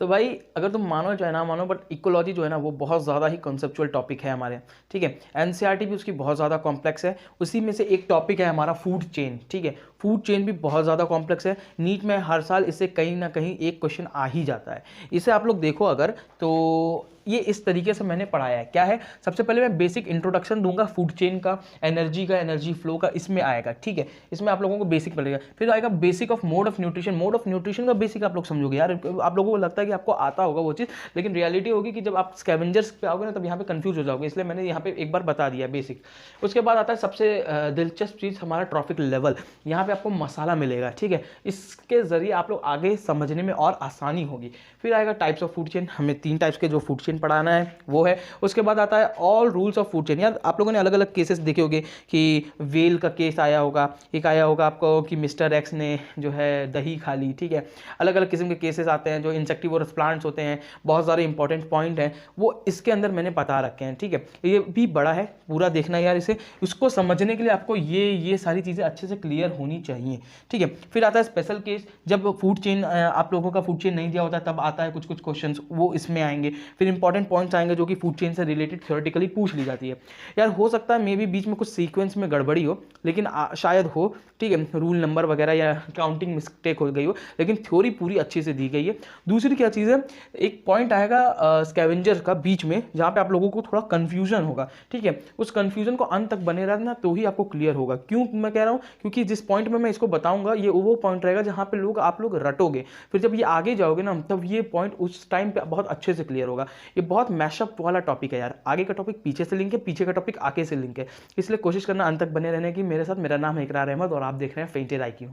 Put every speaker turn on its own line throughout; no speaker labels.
तो भाई अगर तुम मानो चाहे ना मानो, बट इकोलॉजी जो है ना वो बहुत ज़्यादा ही कॉन्सेप्चुअल टॉपिक है हमारे, ठीक है। एनसीईआरटी भी उसकी बहुत ज़्यादा कॉम्प्लेक्स है। उसी में से एक टॉपिक है हमारा फूड चेन, ठीक है। फूड चेन भी बहुत ज़्यादा कॉम्प्लेक्स है। नीट में हर साल इससे कहीं ना कहीं एक क्वेश्चन आ ही जाता है। इसे आप लोग देखो अगर, तो ये इस तरीके से मैंने पढ़ाया है। क्या है, सबसे पहले मैं बेसिक इंट्रोडक्शन दूंगा फूड चेन का, एनर्जी फ्लो का, इसमें आएगा, ठीक है। इसमें आप लोगों को बेसिक पड़ेगा। फिर आएगा basic of mode of nutrition. Mode of nutrition का बेसिक आप लोग समझोगे यार, आप लोगों को लगता है कि आपको आता होगा वो चीज़, लेकिन रियलिटी होगी कि जब आप स्कैवेंजर्स पे आओगे ना तब यहाँ पे कंफ्यूज हो जाओगे, इसलिए मैंने यहाँ पे एक बार बता दिया बेसिक। उसके बाद आता है सबसे दिलचस्प चीज़ हमारा ट्रॉफिक लेवल। यहाँ पे आपको मसाला मिलेगा, ठीक है। इसके जरिए आप लोग आगे समझने में और आसानी होगी। फिर आएगा टाइप्स ऑफ फूड चेन, हमें 3 टाइप्स के जो फूड चेन पढ़ाना है वो है। उसके बाद आता है all rules of food chain. यार आप लोगों ने अलग अलग केसेस देखे होंगे कि वेल का केस आया होगा, एक आया होगा आपको कि मिस्टर एक्स ने जो है दही खा ली, ठीक है। अलग अलग किस्म के केसेस आते हैं जो इंसेक्टिवोरस प्लांट्स होते हैं, बहुत सारे इंपॉर्टेंट पॉइंट हैं वो इसके अंदर मैंने बता रखे हैं, ठीक है। ये भी बड़ा है, पूरा देखना यार इसे, उसको समझने के लिए आपको ये सारी चीज़ें अच्छे से क्लियर होनी चाहिए, ठीक है। फिर आता है स्पेशल केस, जब फूड चेन आप लोगों का फूड चेन नहीं दिया होता तब आता है कुछ कुछ क्वेश्चंस, वो इसमें आएंगे। फिर इंपॉर्टेंट पॉइंट्स आएंगे जो कि फूड चेन से रिलेटेड थ्योरेटिकली पूछ ली जाती है। यार हो सकता है मे भी बीच में कुछ सीक्वेंस में गड़बड़ी हो, लेकिन शायद हो, ठीक है, रूल नंबर वगैरह या काउंटिंग मिस्टेक हो गई हो, लेकिन थ्योरी पूरी अच्छी से दी गई है। दूसरी क्या चीज़ है, एक पॉइंट आएगा स्कैवेंजर का बीच में जहाँ पे आप लोगों को थोड़ा कन्फ्यूजन होगा, ठीक है। उस कन्फ्यूजन को अंत तक बने रहना तो ही आपको क्लियर होगा। क्यों मैं कह रहा हूँ, क्योंकि जिस पॉइंट में मैं इसको बताऊंगा ये वो पॉइंट रहेगा जहाँ पे आप लोग रटोगे, फिर जब ये आगे जाओगे ना तब ये पॉइंट उस टाइम पे बहुत अच्छे से क्लियर होगा। ये बहुत मैशअप वाला टॉपिक है यार, आगे का टॉपिक पीछे से लिंक है, पीछे का टॉपिक आगे से लिंक है, इसलिए कोशिश करना अंत तक बने रहने की मेरे साथ। मेरा नाम है इकरार अहमद और आप देख रहे हैं फेंटेड आईक्यू।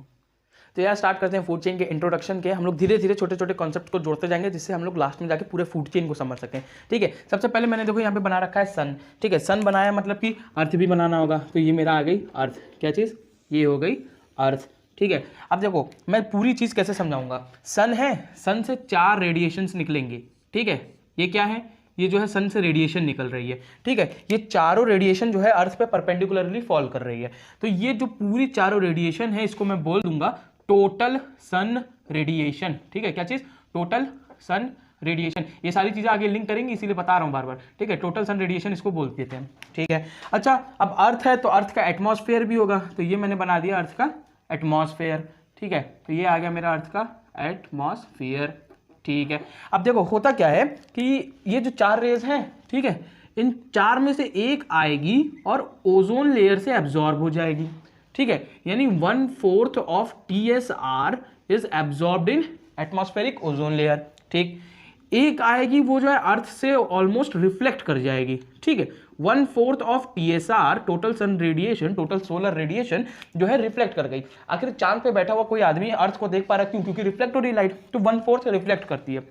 तो यार स्टार्ट करते हैं फूड चेन के इंट्रोडक्शन के। हम लोग धीरे धीरे छोटे छोटे कॉन्सेप्ट को जोड़ते जाएंगे जिससे हम लोग लास्ट में जाके पूरे फूड चेन को समझ सकें, ठीक है। सबसे पहले मैंने देखो यहाँ पे बना रखा है सन, ठीक है। सन बनाया मतलब कि अर्थ भी बनाना होगा, तो ये मेरा आ गई अर्थ, क्या चीज़, ये हो गई अर्थ, ठीक है। अब देखो मैं पूरी चीज़ कैसे समझाऊंगा। सन है, सन से 4 रेडिएशंस निकलेंगे, ठीक है। ये क्या है, ये जो है सन से रेडिएशन निकल रही है, ठीक है। ये चारों रेडिएशन जो है अर्थ पे परपेंडिकुलरली फॉल कर रही है, तो ये जो पूरी चारों रेडिएशन है इसको मैं बोल दूंगा टोटल सन रेडिएशन, ठीक है। क्या चीज, टोटल सन रेडिएशन। ये सारी चीजें आगे लिंक करेंगे इसीलिए बता रहा हूं बार बार, ठीक है। टोटल सन रेडिएशन इसको बोल देते हैं, ठीक है। अच्छा अब अर्थ है तो अर्थ का एटमॉस्फेयर भी होगा, तो ये मैंने बना दिया अर्थ का एटमॉस्फेयर, ठीक है। तो ये आ गया मेरा अर्थ का एटमॉस्फेयर, ठीक है। अब देखो होता क्या है कि ये जो 4 रेज हैं, ठीक है, इन 4 में से एक आएगी और ओजोन लेयर से एब्जॉर्ब हो जाएगी, ठीक है। यानी 1/4 of TSR is absorbed in atmospheric ozone layer, ठीक। एक आएगी वो जो है अर्थ से ऑलमोस्ट रिफ्लेक्ट कर जाएगी, ठीक है। 1/4 of TSR total sun radiation, total solar radiation जो है रिफ्लेक्ट कर गई। आखिर चांद पे बैठा हुआ कोई आदमी अर्थ को देख पा रहा है, क्यों, क्योंकि रिफ्लेक्ट हो रही लाइट, तो 1/4 रिफ्लेक्ट करती है।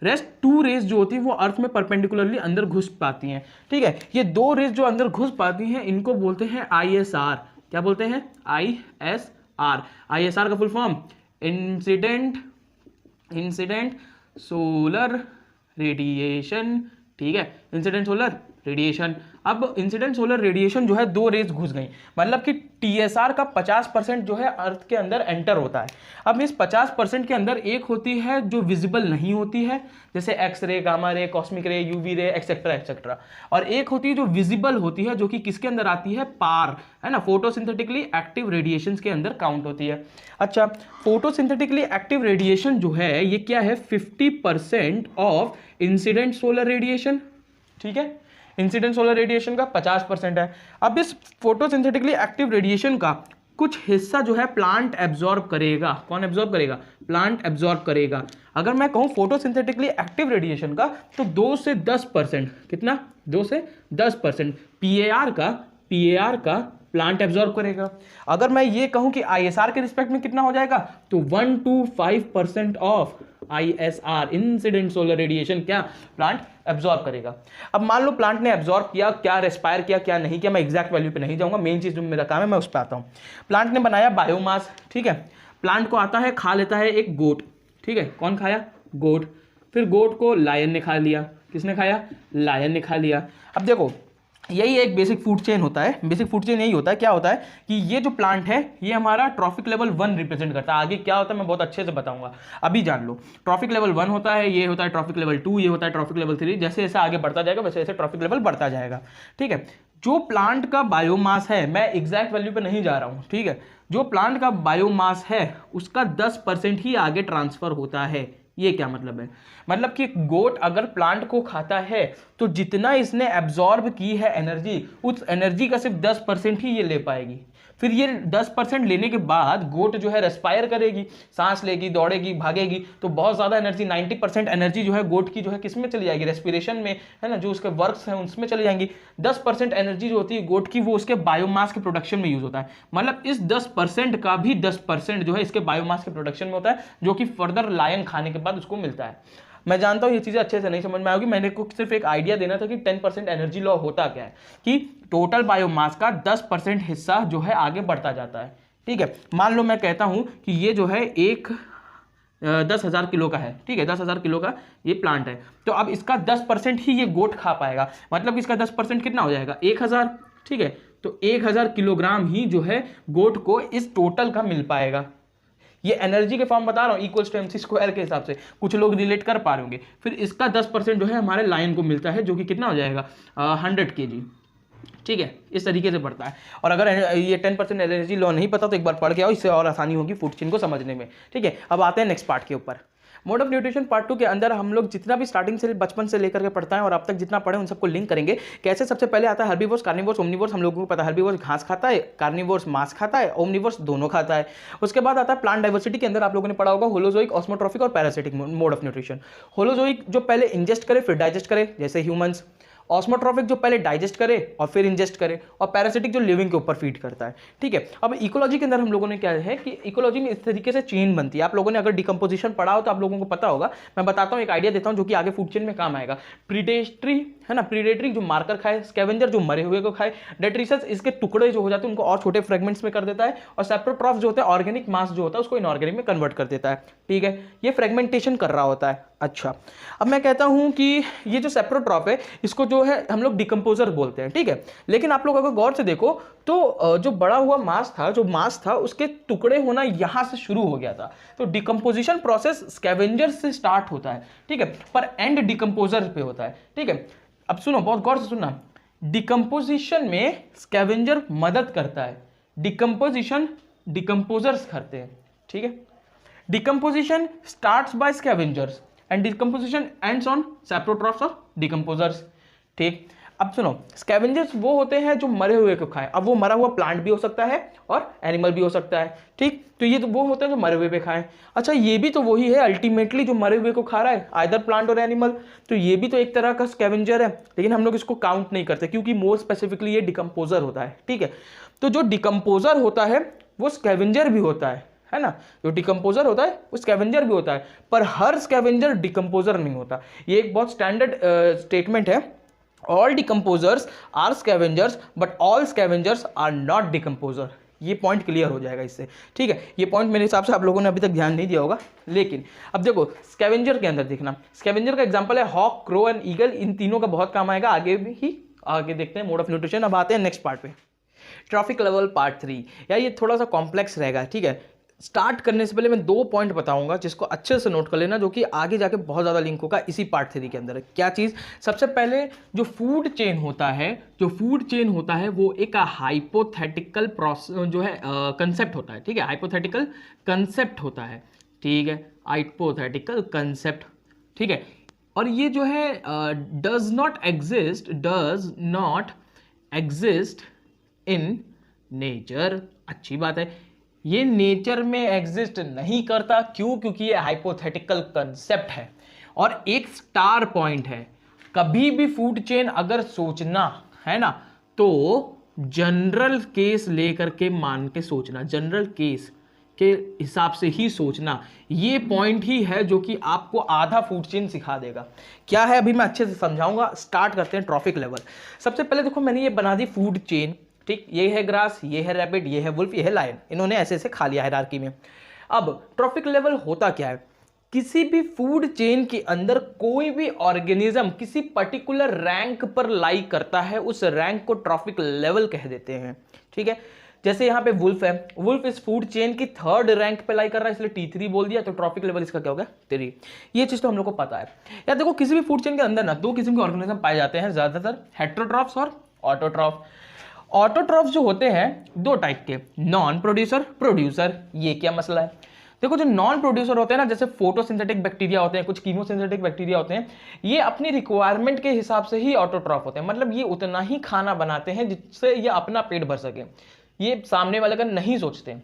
रेस्ट 2 रेज जो होती है वो अर्थ में परपेंडिकुलरली अंदर घुस पाती हैं, ठीक है। ये 2 रेज जो अंदर घुस पाती हैं इनको बोलते हैं ISR। क्या बोलते हैं, ISR। ISR का full form incident solar radiation, ठीक है, इंसिडेंट सोलर रेडिएशन। अब इंसिडेंट सोलर रेडिएशन जो है 2 रेज घुस गई, मतलब कि TSR का 50% जो है अर्थ के अंदर एंटर होता है। अब इस 50% के अंदर एक होती है जो विजिबल नहीं होती है, जैसे x ray, gamma ray, cosmic ray, UV ray, etcetera etcetera, और एक होती है जो विजिबल होती है, जो कि किसके अंदर आती है, पार, है ना, फोटोसिंथेटिकली एक्टिव रेडिएशन के अंदर काउंट होती है। अच्छा फोटोसिंथेटिकली एक्टिव रेडिएशन जो है ये क्या है, 50% ऑफ इंसिडेंट सोलर रेडिएशन, ठीक है। इंसिडेंट सोलर रेडिएशन का 50% है। अब इस फोटोसिंथेटिकली एक्टिव रेडिएशन का कुछ हिस्सा जो है प्लांट एब्जॉर्ब करेगा। कौन एब्जॉर्ब करेगा, प्लांट एब्जॉर्ब करेगा। अगर मैं कहूं फोटोसिंथेटिकली एक्टिव रेडिएशन का तो 2 से 10%, कितना, 2 से 10% PAR का प्लांट एब्जॉर्ब करेगा। अगर मैं ये कहूं कि ISR के रिस्पेक्ट में कितना हो जाएगा, तो 1 to 5% of ISR incident solar radiation क्या प्लांट एब्जॉर्ब करेगा। अब मान लो प्लांट ने एब्जॉर्ब किया, क्या रेस्पायर किया क्या नहीं किया, मैं एग्जैक्ट वैल्यू पे नहीं जाऊंगा, मेन चीज जो मेरा काम है मैं उस पर आता हूं। प्लांट ने बनाया बायोमास, ठीक है। प्लांट को आता है, खा लेता है एक गोट, ठीक है। कौन खाया, गोट। फिर गोट को लायन ने खा लिया। किसने खाया, लायन ने खा लिया। अब देखो यही एक बेसिक फूड चेन होता है। बेसिक फूड चेन यही होता है। क्या होता है कि ये जो प्लांट है ये हमारा ट्रॉफिक लेवल 1 रिप्रेजेंट करता है। आगे क्या होता है मैं बहुत अच्छे से बताऊंगा, अभी जान लो। ट्रॉफिक लेवल 1 होता है, ये होता है ट्रॉफिक लेवल 2, ये होता है ट्रॉफिक लेवल 3। जैसे जैसे आगे बढ़ता जाएगा वैसे वैसे ट्रॉफिक लेवल बढ़ता जाएगा, ठीक है। जो प्लांट का बायोमास है, मैं एग्जैक्ट वैल्यू पे नहीं जा रहा हूं, ठीक है, जो प्लांट का बायोमास है उसका 10% ही आगे ट्रांसफर होता है। ये क्या मतलब है? मतलब कि गोट अगर प्लांट को खाता है तो जितना इसने एब्जॉर्ब की है एनर्जी, उस एनर्जी का सिर्फ 10% ही ये ले पाएगी। फिर ये 10% लेने के बाद गोट जो है रेस्पायर करेगी, सांस लेगी, दौड़ेगी, भागेगी, तो बहुत ज़्यादा एनर्जी 90% एनर्जी जो है गोट की जो है किस में चली जाएगी? रेस्पिरेशन में, है ना, जो उसके वर्क्स हैं उसमें चली जाएंगी। 10% एनर्जी जो होती है गोट की वो उसके बायोमास के प्रोडक्शन में यूज होता है। मतलब इस 10% का भी 10% जो है इसके बायोमास के प्रोडक्शन में होता है, जो कि फर्दर लायन खाने के बाद उसको मिलता है। मैं जानता हूं ये चीजें अच्छे से नहीं समझ में आएगी, मैंने को सिर्फ एक आइडिया देना था कि 10% एनर्जी लॉ होता क्या है, कि टोटल बायोमास का 10% हिस्सा जो है आगे बढ़ता जाता है, ठीक है। मान लो मैं कहता हूं कि ये जो है एक 10,000 किलो का है, ठीक है, 10,000 किलो का ये प्लांट है, तो अब इसका 10% ही ये गोट खा पाएगा। मतलब इसका 10% कितना हो जाएगा? 1,000, ठीक है। तो 1,000 किलोग्राम ही जो है गोट को इस टोटल का मिल पाएगा। ये एनर्जी के फॉर्म बता रहा हूँ, इक्वल्स टू एमसी स्क्वायर के हिसाब से, कुछ लोग रिलेट कर पा रहे होंगे। फिर इसका 10% जो है हमारे लायन को मिलता है, जो कि कितना हो जाएगा? 100 kg, ठीक है। इस तरीके से बढ़ता है। और अगर ये 10% एनर्जी लॉ नहीं पता तो एक बार पढ़ के आओ, इससे और आसानी होगी फूड चेन को समझने में, ठीक है। अब आते हैं नेक्स्ट पार्ट के ऊपर। मोड ऑफ न्यूट्रिशन पार्ट 2 के अंदर हम लोग जितना भी स्टार्टिंग से बचपन से लेकर के पढ़ता है और अब तक जितना पढ़े उन सबको लिंक करेंगे। कैसे? सबसे पहले आता है हर्बीवोर्स, कार्निवोर्स, ओमनिवोर्स। हम लोगों को पता है हर्बीवोर्स घास खाता है, कार्निवोर्स मांस खाता है, ओमनिवोर्स दोनों खाता है। उसके बाद आता है प्लांट डाइवर्सिटी के अंदर आप लोगों ने पढ़ा होगा होलोजोइक, ऑस्मोट्रॉफिक और parasitic mode of nutrition. Holozoic जो पहले इंजेस्ट करे फिर डाइजेस्ट करे, जैसे ह्यूमंस। ऑस्मोट्रॉफिक जो पहले डाइजेस्ट करे और फिर इंजेस्ट करे, और पैरासिटिक जो लिविंग के ऊपर फीड करता है, ठीक है। अब इकोलॉजी के अंदर हम लोगों ने क्या है कि इकोलॉजी में इस तरीके से चेन बनती है। आप लोगों ने अगर डिकम्पोजिशन पढ़ा हो तो आप लोगों को पता होगा। मैं बताता हूँ, एक आइडिया देता हूँ जो कि आगे फूड चेन में काम आएगा। प्रीडेटरी, है ना, प्रीडेटरी जो मार्कर खाए, स्कैवेंजर जो मरे हुए को खाए, डेट्रिसस इसके टुकड़े जो हो जाते हैं उनको और छोटे फ्रेगमेंट्स में कर देता है, और सेप्रोट्रॉफ जो होता है ऑर्गेनिक मास जो होता है उसको इनऑर्गेनिक में कन्वर्ट कर देता है, ठीक है। ये फ्रेगमेंटेशन कर रहा होता है। अच्छा, अब मैं कहता हूं कि ये जो सेप्रोट्रॉफ है इसको जो है हम लोग डिकम्पोजर बोलते हैं, ठीक है। लेकिन आप लोग अगर गौर से देखो तो जो बड़ा हुआ मास था, जो मास था उसके टुकड़े होना यहां से शुरू हो गया था। तो डिकम्पोजिशन प्रोसेस स्कैवेंजर से स्टार्ट होता है, ठीक है, पर एंड डिकम्पोजर पे होता है, ठीक है। अब सुनो, बहुत गौर से सुनना, डिकम्पोजिशन में स्कैवेंजर मदद करता है, डिकम्पोजिशन डिकम्पोजर्स करते हैं, ठीक है। Decomposition starts by scavengers and decomposition ends on saprotrophs और डिकम्पोजर्स, ठीक। अब सुनो, स्कैवेंजर्स वो होते हैं जो मरे हुए को खाएं। अब वो मरा हुआ प्लांट भी हो सकता है और एनिमल भी हो सकता है, ठीक। तो ये तो वो होते हैं जो मरे हुए पे खाएं। अच्छा, ये भी तो वही है अल्टीमेटली जो मरे हुए को खा रहा है, आइदर प्लांट और एनिमल। तो ये भी तो एक तरह का स्कैवेंजर है, लेकिन हम लोग इसको काउंट नहीं करते क्योंकि मोर स्पेसिफिकली ये डिकम्पोजर होता है, ठीक है। तो जो डिकम्पोजर होता है वो स्कैवेंजर भी होता है ना। जो डिकम्पोजर होता है वो स्कैवेंजर भी होता है, पर हर स्कैवेंजर डिकम्पोजर नहीं होता। ये एक बहुत स्टैंडर्ड स्टेटमेंट है। All decomposers are scavengers but all scavengers are not decomposer. ये पॉइंट क्लियर हो जाएगा इससे, ठीक है। ये पॉइंट मेरे हिसाब से आप लोगों ने अभी तक ध्यान नहीं दिया होगा। लेकिन अब देखो, स्कैवेंजर के अंदर देखना, स्कैवेंजर का एग्जांपल है हॉक, क्रो एंड ईगल। इन तीनों का बहुत काम आएगा आगे भी ही, आगे देखते हैं मोड ऑफ न्यूट्रिशन। अब आते हैं नेक्स्ट पार्ट पे, ट्रॉफिक लेवल पार्ट 3। यार ये थोड़ा सा कॉम्प्लेक्स रहेगा, ठीक है। स्टार्ट करने से पहले मैं 2 पॉइंट बताऊंगा जिसको अच्छे से नोट कर लेना, जो कि आगे जाके बहुत ज़्यादा लिंक होगा इसी पार्ट 3 के अंदर। क्या चीज़? सबसे पहले जो फूड चेन होता है, जो फूड चेन होता है वो एक हाइपोथेटिकल प्रोसेस जो है कंसेप्ट होता है, ठीक है। हाइपोथेटिकल कंसेप्ट होता है, ठीक है, हाइपोथेटिकल कंसेप्ट, ठीक है। और ये जो है does not exist in nature. अच्छी बात है, ये नेचर में एग्जिस्ट नहीं करता। क्यों? क्योंकि ये हाइपोथेटिकल कंसेप्ट है। और एक स्टार पॉइंट है, कभी भी फूड चेन अगर सोचना है ना तो जनरल केस लेकर के मान के सोचना, जनरल केस के हिसाब से ही सोचना। ये पॉइंट ही है जो कि आपको आधा फूड चेन सिखा देगा। क्या है अभी मैं अच्छे से समझाऊंगा। स्टार्ट करते हैं ट्रॉफिक लेवल। सबसे पहले देखो, मैंने ये बना दी फूड चेन, ठीक। ये है ग्रास, ये है रैबिट, ये है वुल्फ, ये है लायन। इन्होंने ऐसे ऐसे खा लिया हायरार्की में। अब ट्रॉफिक लेवल होता क्या है? किसी भी फूड चेन के अंदर कोई भी ऑर्गेनिज्म किसी पर्टिकुलर रैंक पर लाई करता है, उस रैंक को ट्रॉफिक लेवल कह देते हैं। ठीक है, जैसे यहाँ पे वुल्फ है, वुल्फ इस फूड चेन की 3rd रैंक पे लाई कर रहा है, इसलिए T3 बोल दिया, तो ट्रॉफिक लेवल इसका क्या होगा 3। ये चीज तो हम लोग को पता है यार। देखो किसी भी फूड चेन के अंदर ना 2 किस्म के ऑर्गेनिज्म पाए जाते हैं ज्यादातर, हेट्रोट्रॉफ्स और ऑटोट्रॉफ। ऑटोट्रॉफ जो होते हैं 2 टाइप के, नॉन प्रोड्यूसर, प्रोड्यूसर। ये क्या मसला है? देखो जो नॉन प्रोड्यूसर होते हैं ना, जैसे फोटोसिंथेटिक बैक्टीरिया होते हैं, कुछ कीमोसिंथेटिक बैक्टीरिया होते हैं, ये अपनी रिक्वायरमेंट के हिसाब से ही ऑटोट्रॉफ होते हैं। मतलब ये उतना ही खाना बनाते हैं जिससे ये अपना पेट भर सके, ये सामने वाले का नहीं सोचते।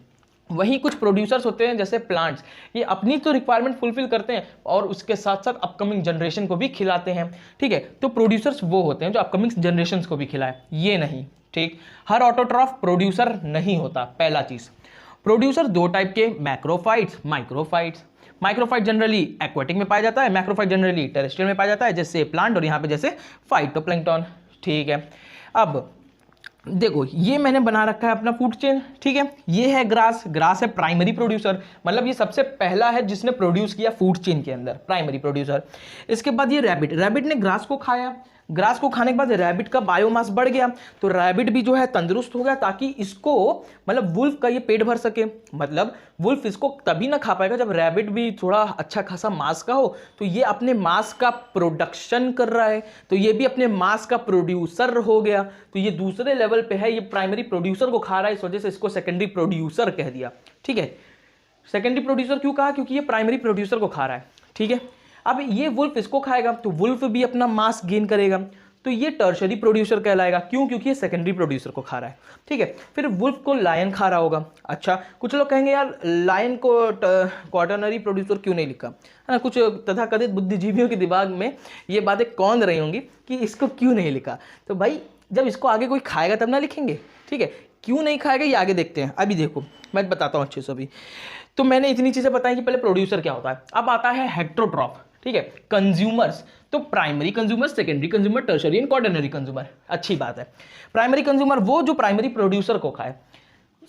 वही कुछ प्रोड्यूसर्स होते हैं जैसे प्लांट्स, ये अपनी तो रिक्वायरमेंट फुलफिल करते हैं और उसके साथ साथ अपकमिंग जनरेशन को भी खिलाते हैं। ठीक है, तो प्रोड्यूसर्स वो होते हैं जो अपकमिंग जनरेशन को भी खिलाए, ये नहीं। ठीक, हर ऑटोट्रॉफ प्रोड्यूसर नहीं होता। पहला चीज, प्रोड्यूसर 2 टाइप के, मैक्रोफाइट्स, माइक्रोफाइट्स। माइक्रोफाइट जनरली एक्वेटिक में पाया जाता है, मैक्रोफाइट जनरली टेरेस्ट्रियल में पाया जाता है, जैसे प्लांट और यहाँ पे जैसे फाइटोप्लैंक्टन। ठीक है, अब देखो ये मैंने बना रखा है अपना फूड चेन। ठीक है, ये है ग्रास, ग्रास है प्राइमरी प्रोड्यूसर, मतलब ये सबसे पहला है जिसने प्रोड्यूस किया फूड चेन के अंदर, प्राइमरी प्रोड्यूसर। इसके बाद ये रैबिट, रैबिट ने ग्रास को खाया, ग्रास को खाने के बाद रैबिट का बायोमास बढ़ गया, तो रैबिट भी जो है तंदुरुस्त हो गया, ताकि इसको मतलब वुल्फ का ये पेट भर सके। मतलब वुल्फ इसको तभी ना खा पाएगा जब रैबिट भी थोड़ा अच्छा खासा मांस का हो, तो ये अपने मांस का प्रोडक्शन कर रहा है, तो ये भी अपने मांस का प्रोड्यूसर हो गया। तो ये दूसरे लेवल पे है, ये प्राइमरी प्रोड्यूसर को खा रहा है, इस वजह से इसको सेकेंडरी प्रोड्यूसर कह दिया। ठीक है, सेकेंडरी प्रोड्यूसर क्यों कहा? क्योंकि ये प्राइमरी प्रोड्यूसर को खा रहा है। ठीक है, अब ये वुल्फ इसको खाएगा तो वुल्फ भी अपना मास गेन करेगा, तो ये टर्शरी प्रोड्यूसर कहलाएगा। क्यों? क्योंकि ये सेकेंडरी प्रोड्यूसर को खा रहा है। ठीक है, फिर वुल्फ को लायन खा रहा होगा। अच्छा, कुछ लोग कहेंगे यार लायन को क्वाटरनरी प्रोड्यूसर क्यों नहीं लिखा, है ना? कुछ तथाकथित बुद्धिजीवियों के दिमाग में ये बातें कौन रही होंगी कि इसको क्यों नहीं लिखा। तो भाई जब इसको आगे कोई खाएगा तब ना लिखेंगे। ठीक है, क्यों नहीं खाएगा ये आगे देखते हैं। अभी देखो मैं बताता हूँ अच्छे से। अभी तो मैंने इतनी चीजें बताई कि पहले प्रोड्यूसर क्या होता है। अब आता है हेट्रोट्रॉफ। ठीक है, कंज्यूमर्स, तो primary consumer, secondary consumer, tertiary and quaternary consumer. अच्छी बात है, प्राइमरी कंज्यूमर वो जो प्राइमरी प्रोड्यूसर को खाए,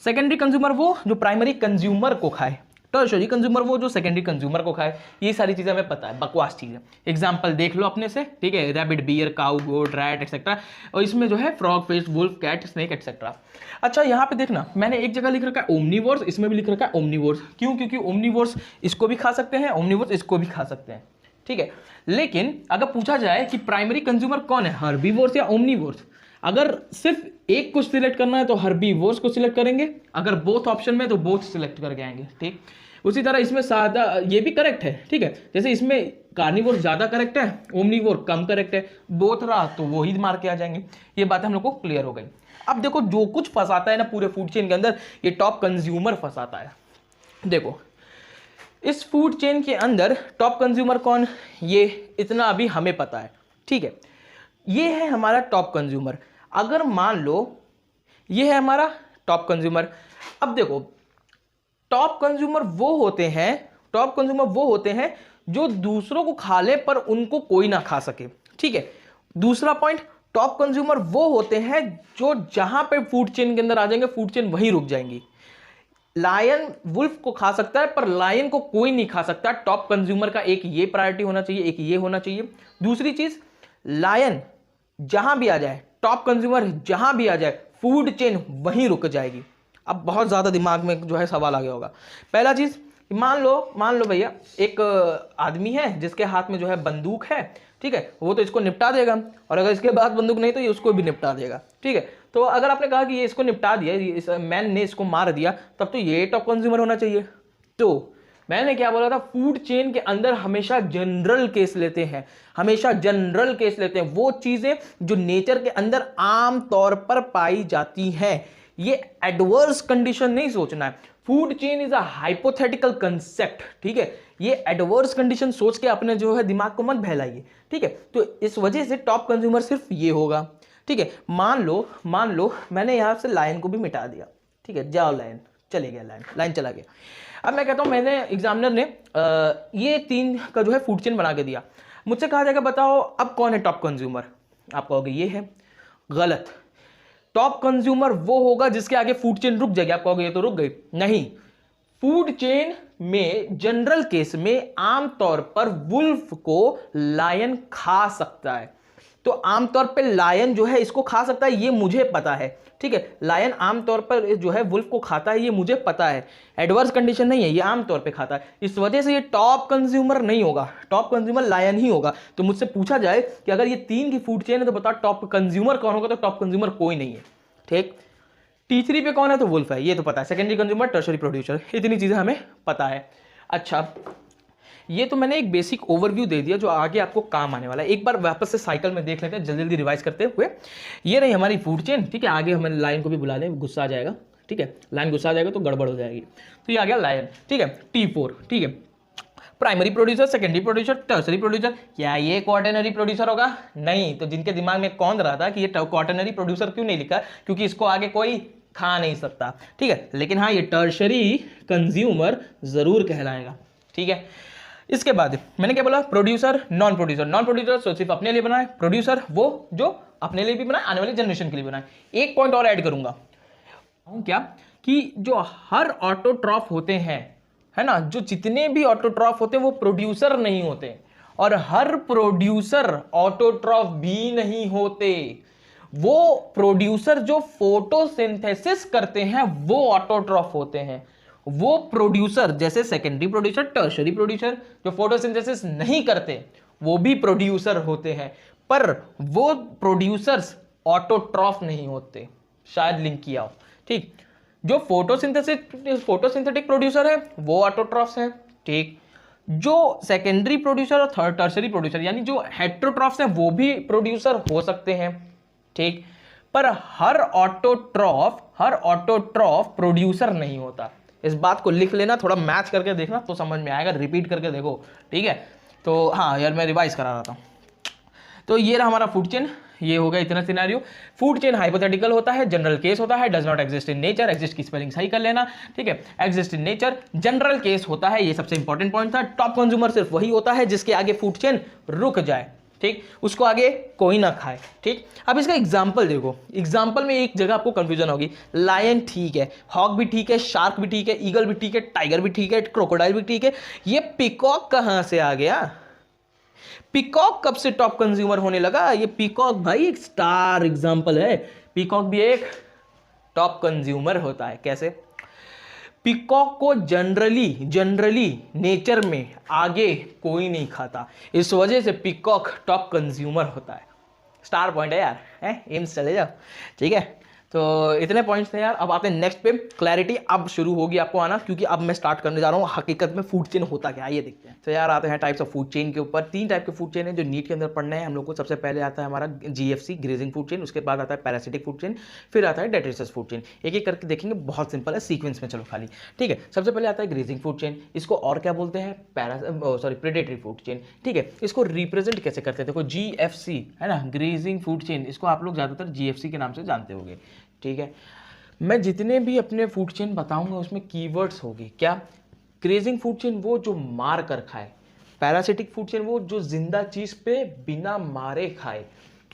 सेकेंडरी कंज्यूमर वो जो प्राइमरी कंज्यूमर को खाए, टर्शरी कंज्यूमर वो जो सेकेंडरी कंज्यूमर को खाए। ये सारी चीजें हमें पता है, बकवास चीज है। एग्जांपल देख लो अपने से। ठीक है, rabbit, bear, cow, goat, rat etcetera, और इसमें जो है frog, fish, wolf, cat, snake etcetera. अच्छा, यहाँ पे देखना मैंने एक जगह लिख रखा है ओमनीवोर्स, इसमें भी लिख रखा है ओमनीवोर्स। क्यों? क्योंकि ओमनीवोर्स इसको भी खा सकते हैं, ओमनीवोर्स इसको भी खा सकते हैं। ठीक है, लेकिन अगर पूछा जाए कि प्राइमरी कंज्यूमर कौन है, हर्बीवोर्स या ओमनीवोर्स, अगर सिर्फ एक को सिलेक्ट करना है तो हर्बीवोर्स को सिलेक्ट करेंगे, अगर बोथ ऑप्शन में तो बोथ सिलेक्ट करके आएंगे। ठीक, उसी तरह इसमें सादा ये भी करेक्ट है। ठीक है, जैसे इसमें कार्निवोर ज्यादा करेक्ट है, ओमनीवोर कम करेक्ट है, बोथ रहा तो वो ही मार के आ जाएंगे। ये बात हम लोग को क्लियर हो गई। अब देखो जो कुछ फंसाता है ना पूरे फूड चेन के अंदर, ये टॉप कंज्यूमर फंसाता है। देखो इस फूड चेन के अंदर टॉप कंज्यूमर कौन, ये इतना अभी हमें पता है। ठीक है, ये है हमारा टॉप कंज्यूमर। अगर मान लो ये है हमारा टॉप कंज्यूमर। अब देखो टॉप कंज्यूमर वो होते हैं, टॉप कंज्यूमर वो होते हैं जो दूसरों को खा ले पर उनको कोई ना खा सके। ठीक है, दूसरा पॉइंट, टॉप कंज्यूमर वो होते हैं जो जहां पे फूड चेन के अंदर आ जाएंगे फूड चेन वहीं रुक जाएंगी। लायन वुल्फ को खा सकता है पर लायन को कोई नहीं खा सकता। टॉप कंज्यूमर का एक ये प्रायोरिटी होना चाहिए, एक ये होना चाहिए। दूसरी चीज, लायन जहां भी आ जाए, टॉप कंज्यूमर जहां भी आ जाए, फूड चेन वहीं रुक जाएगी। अब बहुत ज्यादा दिमाग में जो है सवाल आ गया होगा। पहला चीज, मान लो भैया एक आदमी है जिसके हाथ में जो है बंदूक है। ठीक है, वो तो इसको निपटा देगा, और अगर इसके पास बंदूक नहीं तो ये उसको भी निपटा देगा। ठीक है, तो अगर आपने कहा कि ये इसको निपटा दिया, इस मैन ने इसको मार दिया, तब तो ये टॉप कंज्यूमर होना चाहिए। तो मैंने क्या बोला था, फूड चेन के अंदर हमेशा जनरल केस लेते हैं, हमेशा जनरल केस लेते हैं, वो चीजें जो नेचर के अंदर आम तौर पर पाई जाती हैं। ये एडवर्स कंडीशन नहीं सोचना है। Food chain is a hypothetical concept. ठीक है, ये एडवर्स कंडीशन सोच के अपने जो है दिमाग को मत बहलाइए। ठीक है, तो इस वजह से टॉप कंज्यूमर सिर्फ ये होगा। ठीक है, मान लो मैंने यहां से लाइन को भी मिटा दिया। ठीक है, जाओ लाइन, चले गया लाइन चला गया। अब मैं कहता हूं मैंने एग्जामिनर ने ये 3 का जो है फूड चेन बना के दिया, मुझसे कहा जाएगा बताओ अब कौन है टॉप कंज्यूमर। आप कहोगे ये है, गलत। टॉप कंज्यूमर वो होगा जिसके आगे फूड चेन रुक जाएगी। आप कहोगे ये तो रुक गई, नहीं। फूड चेन में, जनरल केस में आमतौर पर वुल्फ को लायन खा सकता है। तो आमतौर पे लायन जो है इसको खा सकता है, ये मुझे पता है, ठीक है। लायन आमतौर पर जो है वुल्फ को खाता है, ये मुझे पता है। एडवर्स कंडीशन नहीं है, ये आमतौर पे खाता है, इस वजह से ये टॉप कंज्यूमर नहीं होगा, टॉप कंज्यूमर लायन ही होगा। तो मुझसे पूछा जाए कि अगर ये 3 की फूड चेन है तो बताओ टॉप कंज्यूमर कौन होगा, तो टॉप कंज्यूमर कोई नहीं है, ठीक। T3 पे कौन है, तो वुल्फ है, ये तो पता है। सेकेंडरी कंज्यूमर, टर्शरी प्रोड्यूसर, इतनी चीजें हमें पता है। अच्छा, ये तो मैंने एक बेसिक ओवरव्यू दे दिया जो आगे आपको काम आने वाला है। एक बार वापस से साइकिल में देख लेते हैं, जल्दी जल्दी रिवाइज करते हुए। ये रही हमारी फूड चेन, ठीक है। आगे हमें लाइन को भी बुला लें, गुस्सा आ जाएगा, ठीक है। लाइन गुस्सा आ जाएगा तो गड़बड़ हो जाएगी। तो ये आ गया लाइन, ठीक है। T4, ठीक है। Primary producer, secondary producer, tertiary producer. क्या ये क्वार्टरनरी प्रोड्यूसर होगा? नहीं। तो जिनके दिमाग में कौन रहा था कि ये क्वार्टरनरी प्रोड्यूसर क्यों नहीं लिखा, क्योंकि इसको आगे कोई खा नहीं सकता, ठीक है। लेकिन हाँ, ये टर्शरी कंज्यूमर जरूर कहलाएगा, ठीक है। इसके बाद मैंने क्या बोला, producer, non producer. Non producer तो सिर्फ अपने लिए बनाए, प्रोड्यूसर वो जो अपने लिए भी बनाए, आने वाली जनरेशन के लिए बनाए। एक पॉइंट और ऐड करूंगा, क्या कि जो हर ऑटोट्रॉफ होते हैं, है ना, जो जितने भी ऑटोट्रॉफ होते हैं वो प्रोड्यूसर नहीं होते, और हर प्रोड्यूसर ऑटोट्रॉफ भी नहीं होते। वो प्रोड्यूसर जो फोटोसिंथेसिस करते हैं वो ऑटोट्रॉफ होते हैं। वो प्रोड्यूसर जैसे सेकेंडरी प्रोड्यूसर, टर्शरी प्रोड्यूसर, जो फोटोसिंथेसिस नहीं करते वो भी प्रोड्यूसर होते हैं, पर वो प्रोड्यूसर्स ऑटोट्रॉफ नहीं होते। शायद लिंक किया हो, ठीक। जो फोटोसिंथेटिक प्रोड्यूसर है वो ऑटोट्रॉफ्स है, ठीक। जो सेकेंडरी प्रोड्यूसर और टर्शरी प्रोड्यूसर यानी जो हेटेरोट्रॉफ्स हैं वो भी प्रोड्यूसर हो सकते हैं, ठीक। पर हर ऑटोट्रॉफ प्रोड्यूसर नहीं होता। इस बात को लिख लेना, थोड़ा मैच करके देखना तो समझ में आएगा, रिपीट करके देखो, ठीक है। तो हाँ यार, मैं रिवाइज करा रहा था। तो ये रहा हमारा फूड चेन, ये हो गया इतना सिनेरियो। फूड चेन हाइपोथेटिकल होता है, जनरल केस होता है, does not exist in nature. Exist की स्पेलिंग सही कर लेना, ठीक है। Exist in nature, general case होता है, ये सबसे इंपॉर्टेंट पॉइंट था। टॉप कंज्यूमर सिर्फ वही होता है जिसके आगे फूड चेन रुक जाए, ठीक, उसको आगे कोई ना खाए, ठीक। अब इसका एग्जाम्पल देखो, एग्जाम्पल में एक जगह आपको कंफ्यूजन होगी। लायन ठीक है, हॉक भी ठीक है, शार्क भी ठीक है, ईगल भी ठीक है, टाइगर भी ठीक है, क्रोकोडाइल भी ठीक है, ये पिकॉक कहां से आ गया? पिकॉक कब से टॉप कंज्यूमर होने लगा? ये पिकॉक भाई एक स्टार एग्जाम्पल है, पिकॉक भी एक टॉप कंज्यूमर होता है। कैसे? पिकॉक को जनरली नेचर में आगे कोई नहीं खाता, इस वजह से पिकॉक टॉप कंज्यूमर होता है। स्टार पॉइंट है यार, एम्स चले जाओ, ठीक है। तो इतने पॉइंट्स थे यार। अब आते हैं नेक्स्ट पे, क्लैरिटी अब शुरू होगी आपको आना, क्योंकि अब मैं स्टार्ट करने जा रहा हूँ हकीकत में फूड चेन होता क्या है ये देखते हैं। तो यार आते हैं टाइप्स ऑफ फूड चेन के ऊपर। 3 टाइप के फूड चेन है जो नीट के अंदर पढ़ने हैं हम लोग को। सबसे पहले आता है हमारा GFC, ग्रेजिंग फूड चेन, उसके बाद आता है पैरासिटिक फूड चेन, फिर आता है डेट्रिटस फूड चेन। एक एक करके देखेंगे, बहुत सिंपल है, सीक्वेंस में चलो खाली, ठीक है। सबसे पहले आता है ग्रेजिंग फूड चेन, इसको और क्या बोलते हैं, प्रेडेटरी फूड चेन, ठीक है। इसको रिप्रेजेंट कैसे करते हैं, देखो GFC है ना, ग्रेजिंग फूड चेन, इसको आप लोग ज़्यादातर GFC के नाम से जानते होंगे, ठीक है। मैं जितने भी अपने फूड चेन बताऊंगा उसमें कीवर्ड्स होगी। क्या? ग्रेजिंग फूड चेन वो जो मार कर खाए, पैरासिटिक फूड चेन वो जो जिंदा चीज पे बिना मारे खाए,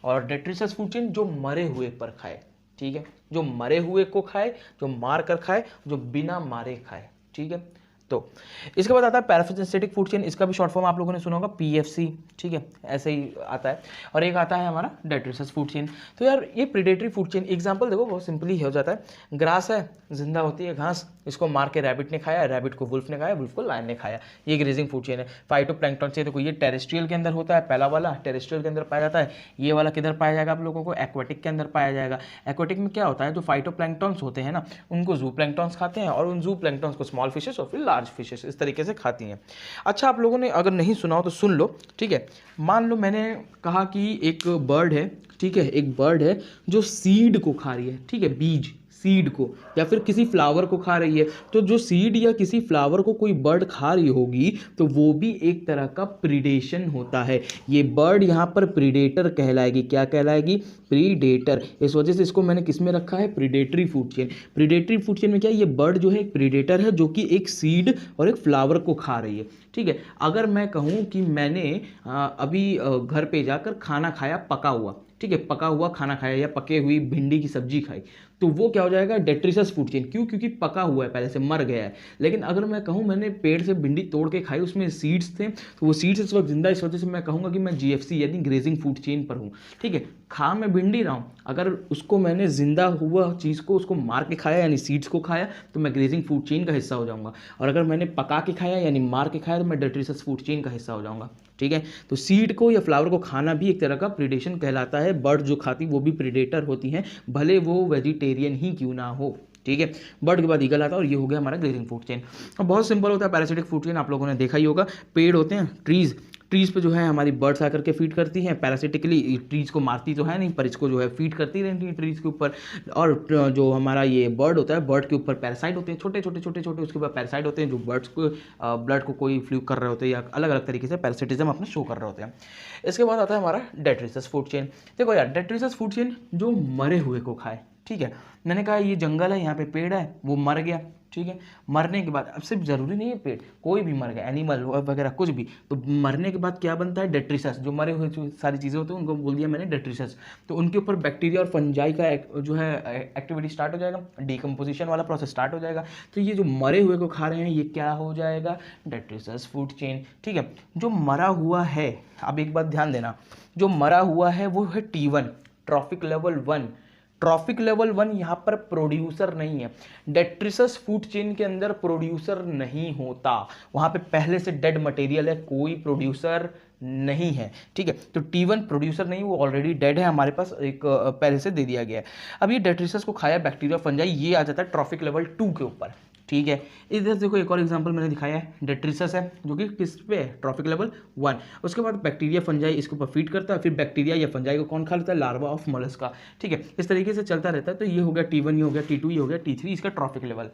और डेट्रिटस फूड चेन जो मरे हुए पर खाए, ठीक है। जो मरे हुए को खाए, जो मार कर खाए, जो बिना मारे खाए, ठीक है। तो इसके बाद आता है पैरासिटिक फूड चेन, इसका भी शॉर्ट फॉर्म आप लोगों ने सुना होगा PFC, ठीक है, ऐसे ही आता है। और एक आता है हमारा डेट्रिटस फूड चेन। तो यार ये प्रेडेटरी फूड चेन एग्जांपल देखो, बहुत सिंपली हो जाता है। ग्रास है, जिंदा होती है घास, इसको मार के रैबिट ने खाया, रैबिट को वुल्फ ने खाया, वुल्फ को लायन ने खाया, ये ग्रेजिंग फूड चेन है। फाइटोप्लैंक्टन से देखो, ये टेरेस्ट्रियल के अंदर होता है, पहला वाला टेरेस्ट्रियल के अंदर पाया जाता है। ये वाला किधर पाया जाएगा आप लोगों को? एक्वाटिक के अंदर पाया जाएगा। एक्वाटिक में क्या होता है, जो फाइटोप्लैंक्टन्स होते हैं ना, उनको जू प्लैंक्टन्स खाते हैं, और उन जू प्लैंक्टन्स को स्मॉल फिशेस और फिर लार्ज फिशेस इस तरीके से खाती हैं। अच्छा, आप लोगों ने अगर नहीं सुना हो तो सुन लो, ठीक है। मान लो मैंने कहा कि एक बर्ड है, ठीक है, एक बर्ड है जो सीड को खा रही है, ठीक है, बीज, सीड को, या फिर किसी फ्लावर को खा रही है। तो जो सीड या किसी फ्लावर को कोई बर्ड खा रही होगी तो वो भी एक तरह का प्रीडेशन होता है। ये बर्ड यहाँ पर प्रीडेटर कहलाएगी। क्या कहलाएगी? प्रीडेटर। इस वजह से इसको मैंने किस में रखा है? Predatory food chain. Predatory food chain में क्या है, ये बर्ड जो है एक प्रीडेटर है जो कि एक सीड और एक फ्लावर को खा रही है, ठीक है। अगर मैं कहूँ कि मैंने अभी घर पे जाकर खाना खाया पका हुआ, ठीक ठीक है, पका हुआ खाना खाया या पके हुई भिंडी की सब्जी खाई, तो वो क्या हो जाएगा, डेट्रिसस फूड चेन। क्यों? क्योंकि पका हुआ है, पहले से मर गया है। लेकिन अगर मैं कहूँ मैंने पेड़ से भिंडी तोड़ के खाई, उसमें सीड्स थे, तो वो सीड्स इस वक्त जिंदा, इस वजह से मैं कहूँगा कि मैं जीएफसी यानी ग्रेजिंग फूड चेन पर हूँ। ठीक है, खा मैं भिंडी रहा हूँ, अगर उसको मैंने जिंदा हुआ चीज़ को उसको मार के खाया यानी सीड्स को खाया, तो मैं ग्रेजिंग फूड चेन का हिस्सा हो जाऊँगा। और अगर मैंने पका के खाया यानी मार के खाया, तो मैं डेट्रिसस फूड चेन का हिस्सा हो जाऊँगा। ठीक है, तो सीड को या फ्लावर को खाना भी एक तरह का प्रीडेशन कहलाता है। बर्ड जो खाती वो भी प्रीडेटर होती हैं, भले वो वेजिटेरियन ही क्यों ना हो। ठीक है, बर्ड के बाद ईगल आता है, और ये हो गया हमारा ग्रेजिंग फूड चेन। और बहुत सिंपल होता है पैरासिटिक फूड चेन, आप लोगों ने देखा ही होगा। पेड़ होते हैं, ट्रीज़ पे जो है हमारी बर्ड्स आकर के फीड करती हैं पैरासिटिकली। ट्रीज़ को मारती तो है नहीं, पर इसको जो है फीड करती रहती है ट्रीज़ के ऊपर। और जो हमारा ये बर्ड होता है, बर्ड के ऊपर पैरासाइट होते हैं, छोटे छोटे उसके ऊपर पैरासाइट होते हैं, जो बर्ड्स को ब्लड को कोई फ्लू कर रहे होते हैं, या अलग अलग तरीके से पैरासिटिज्म अपने शो कर रहे होते हैं। इसके बाद आता है हमारा डेट्रिसस फूड चेन। देखो यार, डेट्रिसस फूड चेन जो मरे हुए को खाए। ठीक है, मैंने कहा ये जंगल है, यहाँ पे पेड़ है, वो मर गया। ठीक है, मरने के बाद, अब सिर्फ जरूरी नहीं है पेड़, कोई भी मर गया, एनिमल वगैरह कुछ भी, तो मरने के बाद क्या बनता है, डेट्रिसस। जो मरे हुए जो सारी चीज़ें होती हैं उनको बोल दिया मैंने डेट्रिसस। तो उनके ऊपर बैक्टीरिया और फंजाई का जो है एक्टिविटी स्टार्ट हो जाएगा, डिकम्पोजिशन वाला प्रोसेस स्टार्ट हो जाएगा। तो ये जो मरे हुए को खा रहे हैं, ये क्या हो जाएगा, डेट्रिसस फूड चेन। ठीक है, जो मरा हुआ है, अब एक बात ध्यान देना, जो मरा हुआ है वो है T1, trophic level 1। Trophic level 1 यहाँ पर प्रोड्यूसर नहीं है। डेट्रिसस फूड चेन के अंदर प्रोड्यूसर नहीं होता, वहाँ पे पहले से डेड मटेरियल है, कोई प्रोड्यूसर नहीं है। ठीक है, तो T1 प्रोड्यूसर नहीं, वो ऑलरेडी डेड है, हमारे पास एक पहले से दे दिया गया है। अब ये डेट्रिसस को खाया बैक्टीरिया फंजाई, ये आ जाता है ट्रॉफिक लेवल 2 के ऊपर। ठीक है, इधर देखो एक और एग्जांपल मैंने दिखाया है, डेट्रिसस है जो कि किस पे है, ट्रॉफिक लेवल 1। उसके बाद बैक्टीरिया फंजाई इसके ऊपर फीड करता है, फिर बैक्टीरिया या फंजाई को कौन खा लेता है, लार्वा ऑफ मोलस्का। ठीक है, इस तरीके से चलता रहता है। तो ये हो गया T1, ये हो गया T2, ये हो गया T3, इसका ट्रॉफिक लेवल।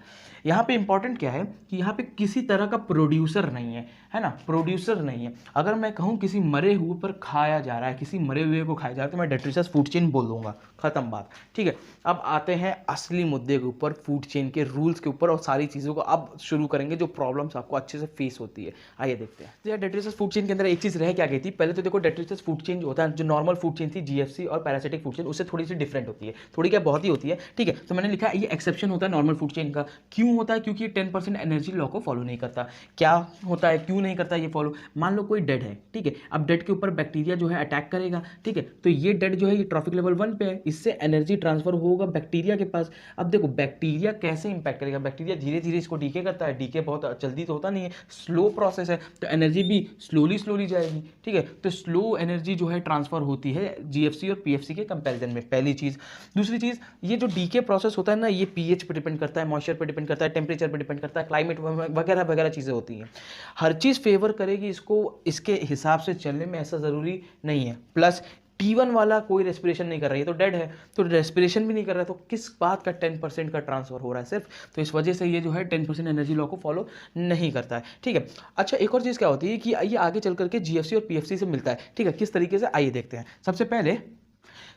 यहाँ पे इंपॉर्टेंट क्या है कि यहाँ पे किसी तरह का प्रोड्यूसर नहीं है ना, प्रोड्यूसर नहीं है। अगर मैं कहूँ किसी मरे हुए पर खाया जा रहा है, किसी मरे हुए को खाया जा रहा है, तो मैं डेट्रिसस फूड चेन बोल दूंगा, खत्म बात। ठीक है, अब आते हैं असली मुद्दे के ऊपर, फूड चेन के रूल्स के ऊपर, और सारी चीज़ों को अब शुरू करेंगे जो प्रॉब्लम्स आपको अच्छे से फेस होती है। आइए देखते हैं। तो यार डेट्रिसस फूड चेन के अंदर एक चीज़ रह क्या गई थी, पहले तो देखो डेट्रिसस फूड चेन जो होता है, जो नॉर्मल फूड चेन थी जीएफसी और पैरासिटिक फूड चेन, उससे थोड़ी सी डिफरेंट होती है, थोड़ी क्या बहुत ही होती है। ठीक है, तो मैंने लिखा है ये एक्सेप्शन होता है नॉर्मल फूड चेन का। क्यों होता है? क्योंकि ये 10% एनर्जी लॉ को फॉलो नहीं करता। क्या होता है, क्यों नहीं करता ये फॉलो? मान लो कोई डेड है, ठीक है, अब डेड के ऊपर बैक्टीरिया जो है अटैक करेगा। ठीक है, तो ये डेड जो है ये ट्रॉफिक लेवल 1 पे है, इससे एनर्जी ट्रांसफर होगा बैक्टीरिया के पास। अब देखो बैक्टीरिया कैसे इंपैक्ट करेगा, बैक्टीरिया धीरे धीरे इसको डीके करता है, डीके बहुत जल्दी तो होता नहीं है, स्लो प्रोसेस है, तो एनर्जी भी स्लोली जाएगी। ठीक है, तो स्लो एनर्जी जो है ट्रांसफर होती है जीएफसी और पीएफसी के कंपैरिजन में, पहली चीज़। दूसरी चीज़, ये जो डीके प्रोसेस होता है ना, ये पीएच पे डिपेंड करता है, मॉइस्चर पे डिपेंड करता है, टेम्परेचर पे डिपेंड करता है, क्लाइमेट वगैरह वगैरह चीज़ें होती हैं। हर चीज़ फेवर करेगी इसको, इसके हिसाब से चलने में ऐसा ज़रूरी नहीं है। प्लस T1 वाला कोई रेस्पिरेशन नहीं कर रहा है, ये तो डेड है, तो रेस्पिरेशन भी नहीं कर रहा है, तो किस बात का 10% का ट्रांसफर हो रहा है सिर्फ, तो इस वजह से ये जो है 10% एनर्जी लॉ को फॉलो नहीं करता है। ठीक है, अच्छा एक और चीज़ क्या होती है कि ये आगे चल करके जीएफसी और पीएफसी से मिलता है। ठीक है, किस तरीके से, आइए देखते हैं।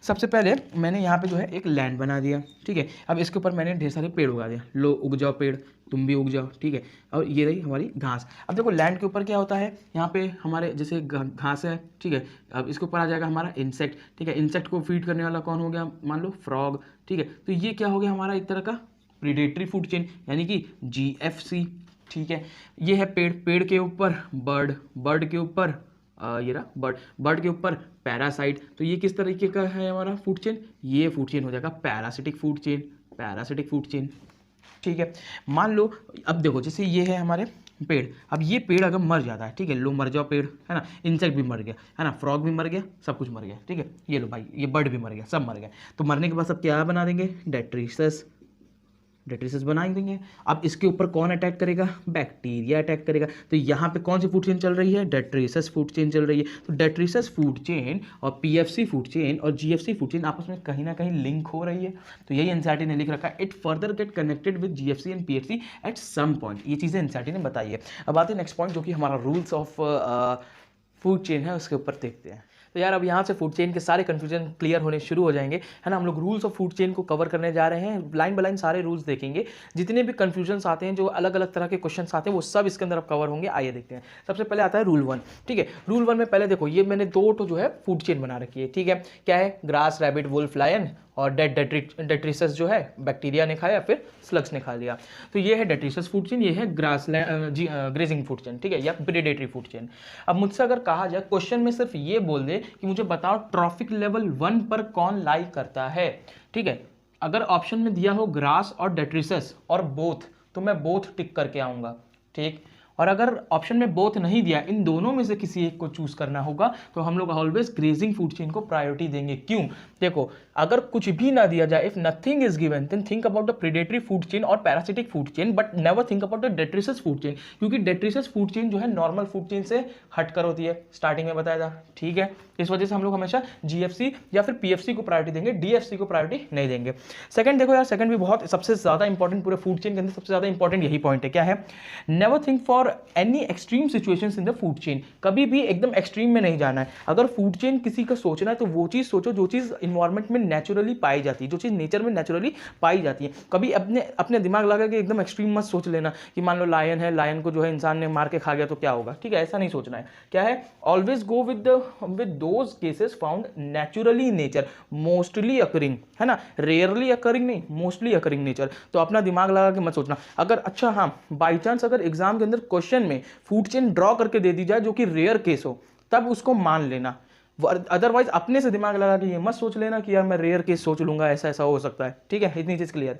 सबसे पहले मैंने यहाँ पे जो है एक लैंड बना दिया। ठीक है, अब इसके ऊपर मैंने ढेर सारे पेड़ उगा दिया, लो उग जाओ पेड़, तुम भी उग जाओ। ठीक है, और ये रही हमारी घास। अब देखो लैंड के ऊपर क्या होता है, यहाँ पे हमारे जैसे घास है। ठीक है, अब इसके ऊपर आ जाएगा हमारा इंसेक्ट। ठीक है, इंसेक्ट को फीड करने वाला कौन हो गया, मान लो फ्रॉग। ठीक है, तो ये क्या हो गया हमारा एक तरह का प्रीडेटरी फूड चेन, यानी कि जीएफसी। ठीक है, ये है पेड़ के ऊपर बर्ड के ऊपर ये रहा बर्ड के ऊपर पैरासाइट। तो ये किस तरीके का है हमारा फूड चेन, ये फूड चेन हो जाएगा पैरासिटिक फूड चेन। ठीक है, मान लो अब देखो जैसे ये है हमारे पेड़, अब ये पेड़ अगर मर जाता है, ठीक है, लो मर जाओ पेड़, है ना, इंसेक्ट भी मर गया, है ना, फ्रॉग भी मर गया, सब कुछ मर गया। ठीक है, ये लो भाई, ये बर्ड भी मर गया, सब मर गया। तो मरने के बाद सब क्या बना देंगे, डेट्रिसस बना ही देंगे। अब इसके ऊपर कौन अटैक करेगा, बैक्टीरिया अटैक करेगा। तो यहाँ पे कौन सी फूड चेन चल रही है, डेट्रिसस फूड चेन चल रही है। तो डेट्रिसस फूड चेन और पीएफसी फूड चेन और जीएफसी फूड चेन आपस में कहीं ना कहीं लिंक हो रही है। तो यही एनसीईआरटी ने लिख रखा है, it further get connected with GFC and PFC at some point. ये चीज़ें एनसीईआरटी ने बताई है। अब आते हैं नेक्स्ट पॉइंट, जो कि हमारा रूल्स ऑफ फूड चेन है, उसके ऊपर देखते हैं। तो यार अब यहाँ से फूड चेन के सारे कन्फ्यूजन क्लियर होने शुरू हो जाएंगे, है ना। हम लोग रूल्स ऑफ फूड चेन को कवर करने जा रहे हैं, लाइन बाय लाइन सारे रूल्स देखेंगे, जितने भी कन्फ्यूजन्स आते हैं, जो अलग अलग तरह के क्वेश्चन आते हैं, वो सब इसके अंदर अब कवर होंगे। आइए देखते हैं। सबसे पहले आता है रूल 1, ठीक है। रूल 1 में पहले देखो, ये मैंने 2 तो जो है फूड चेन बना रखी है, ठीक है। क्या है, ग्रास, रैबिट, वुल्फ, लायन, और डेड डेट्रिसस जो है बैक्टीरिया ने खाया, फिर स्लग्स ने खा लिया। तो ये है डेट्रिसस फूड चेन, ये है ग्रेजिंग फूड चेन, ठीक है, या प्रेडेटरी फूड चेन। अब मुझसे अगर कहा जाए क्वेश्चन में सिर्फ ये बोल दे कि मुझे बताओ ट्रॉफिक लेवल 1 पर कौन लाई करता है, ठीक है। अगर ऑप्शन में दिया हो ग्रास और डेट्रिसस और बोथ, तो मैं बोथ टिक करके आऊंगा, ठीक। और अगर ऑप्शन में बोथ नहीं दिया, इन दोनों में से किसी एक को चूज करना होगा, तो हम लोग ऑलवेज ग्रेजिंग फूड चेन को प्रायोरिटी देंगे। क्यों? देखो, अगर कुछ भी ना दिया जाए, if nothing is given, then think about the predatory food chain और parasitic food chain, but never think about the detritus food chain, क्योंकि डेट्रिसस फूड चेन जो है नॉर्मल फूड चेन से हटकर होती है, स्टार्टिंग में बताया था, ठीक है। इस वजह से हम लोग हमेशा जीएफसी या फिर पीएफसी को प्रायोरिटी देंगे, डीएफसी को प्रायोरिटी नहीं देंगे। सेकंड देखो यार, सेकंड भी बहुत सबसे ज्यादा इंपॉर्टेंट, पूरे फूड चेन के अंदर सबसे ज्यादा इंपॉर्टेंट यही पॉइंट है। क्या है? Never think for any extreme situations in the food chain. कभी भी एकदम एक्सट्रीम में नहीं जाना है। अगर फूड चेन किसी का सोचना है, तो वो चीज सोचो जो चीज इन्वायरमेंट में नेचुरली पाई जाती है, जो चीज नेचर में नेचुरली पाई जाती है। कभी अपने दिमाग लगा के एकदम एक्सट्रीम मत सोच लेना कि मान लो लायन है, लायन को जो है इंसान ने मार के खा गया तो क्या होगा, ठीक है, ऐसा नहीं सोचना है। क्या है? Always go with those cases found naturally in nature, mostly occurring, है ना, रेयरली अकरिंग नहीं, मोस्टली अकरिंग नेचर। तो अपना दिमाग लगा के मत सोचना। अगर अच्छा हाँ, बाई चांस अगर एग्जाम के अंदर क्वेश्चन में फूड चेन ड्रॉ करके दे दी जाए जो कि रेयर केस हो, तब उसको मान लेना। अदरवाइज अपने से दिमाग लगा के ये मत सोच लेना कि यार मैं रेयर केस सोच लूंगा, ऐसा ऐसा हो सकता है, ठीक है। इतनी चीज क्लियर।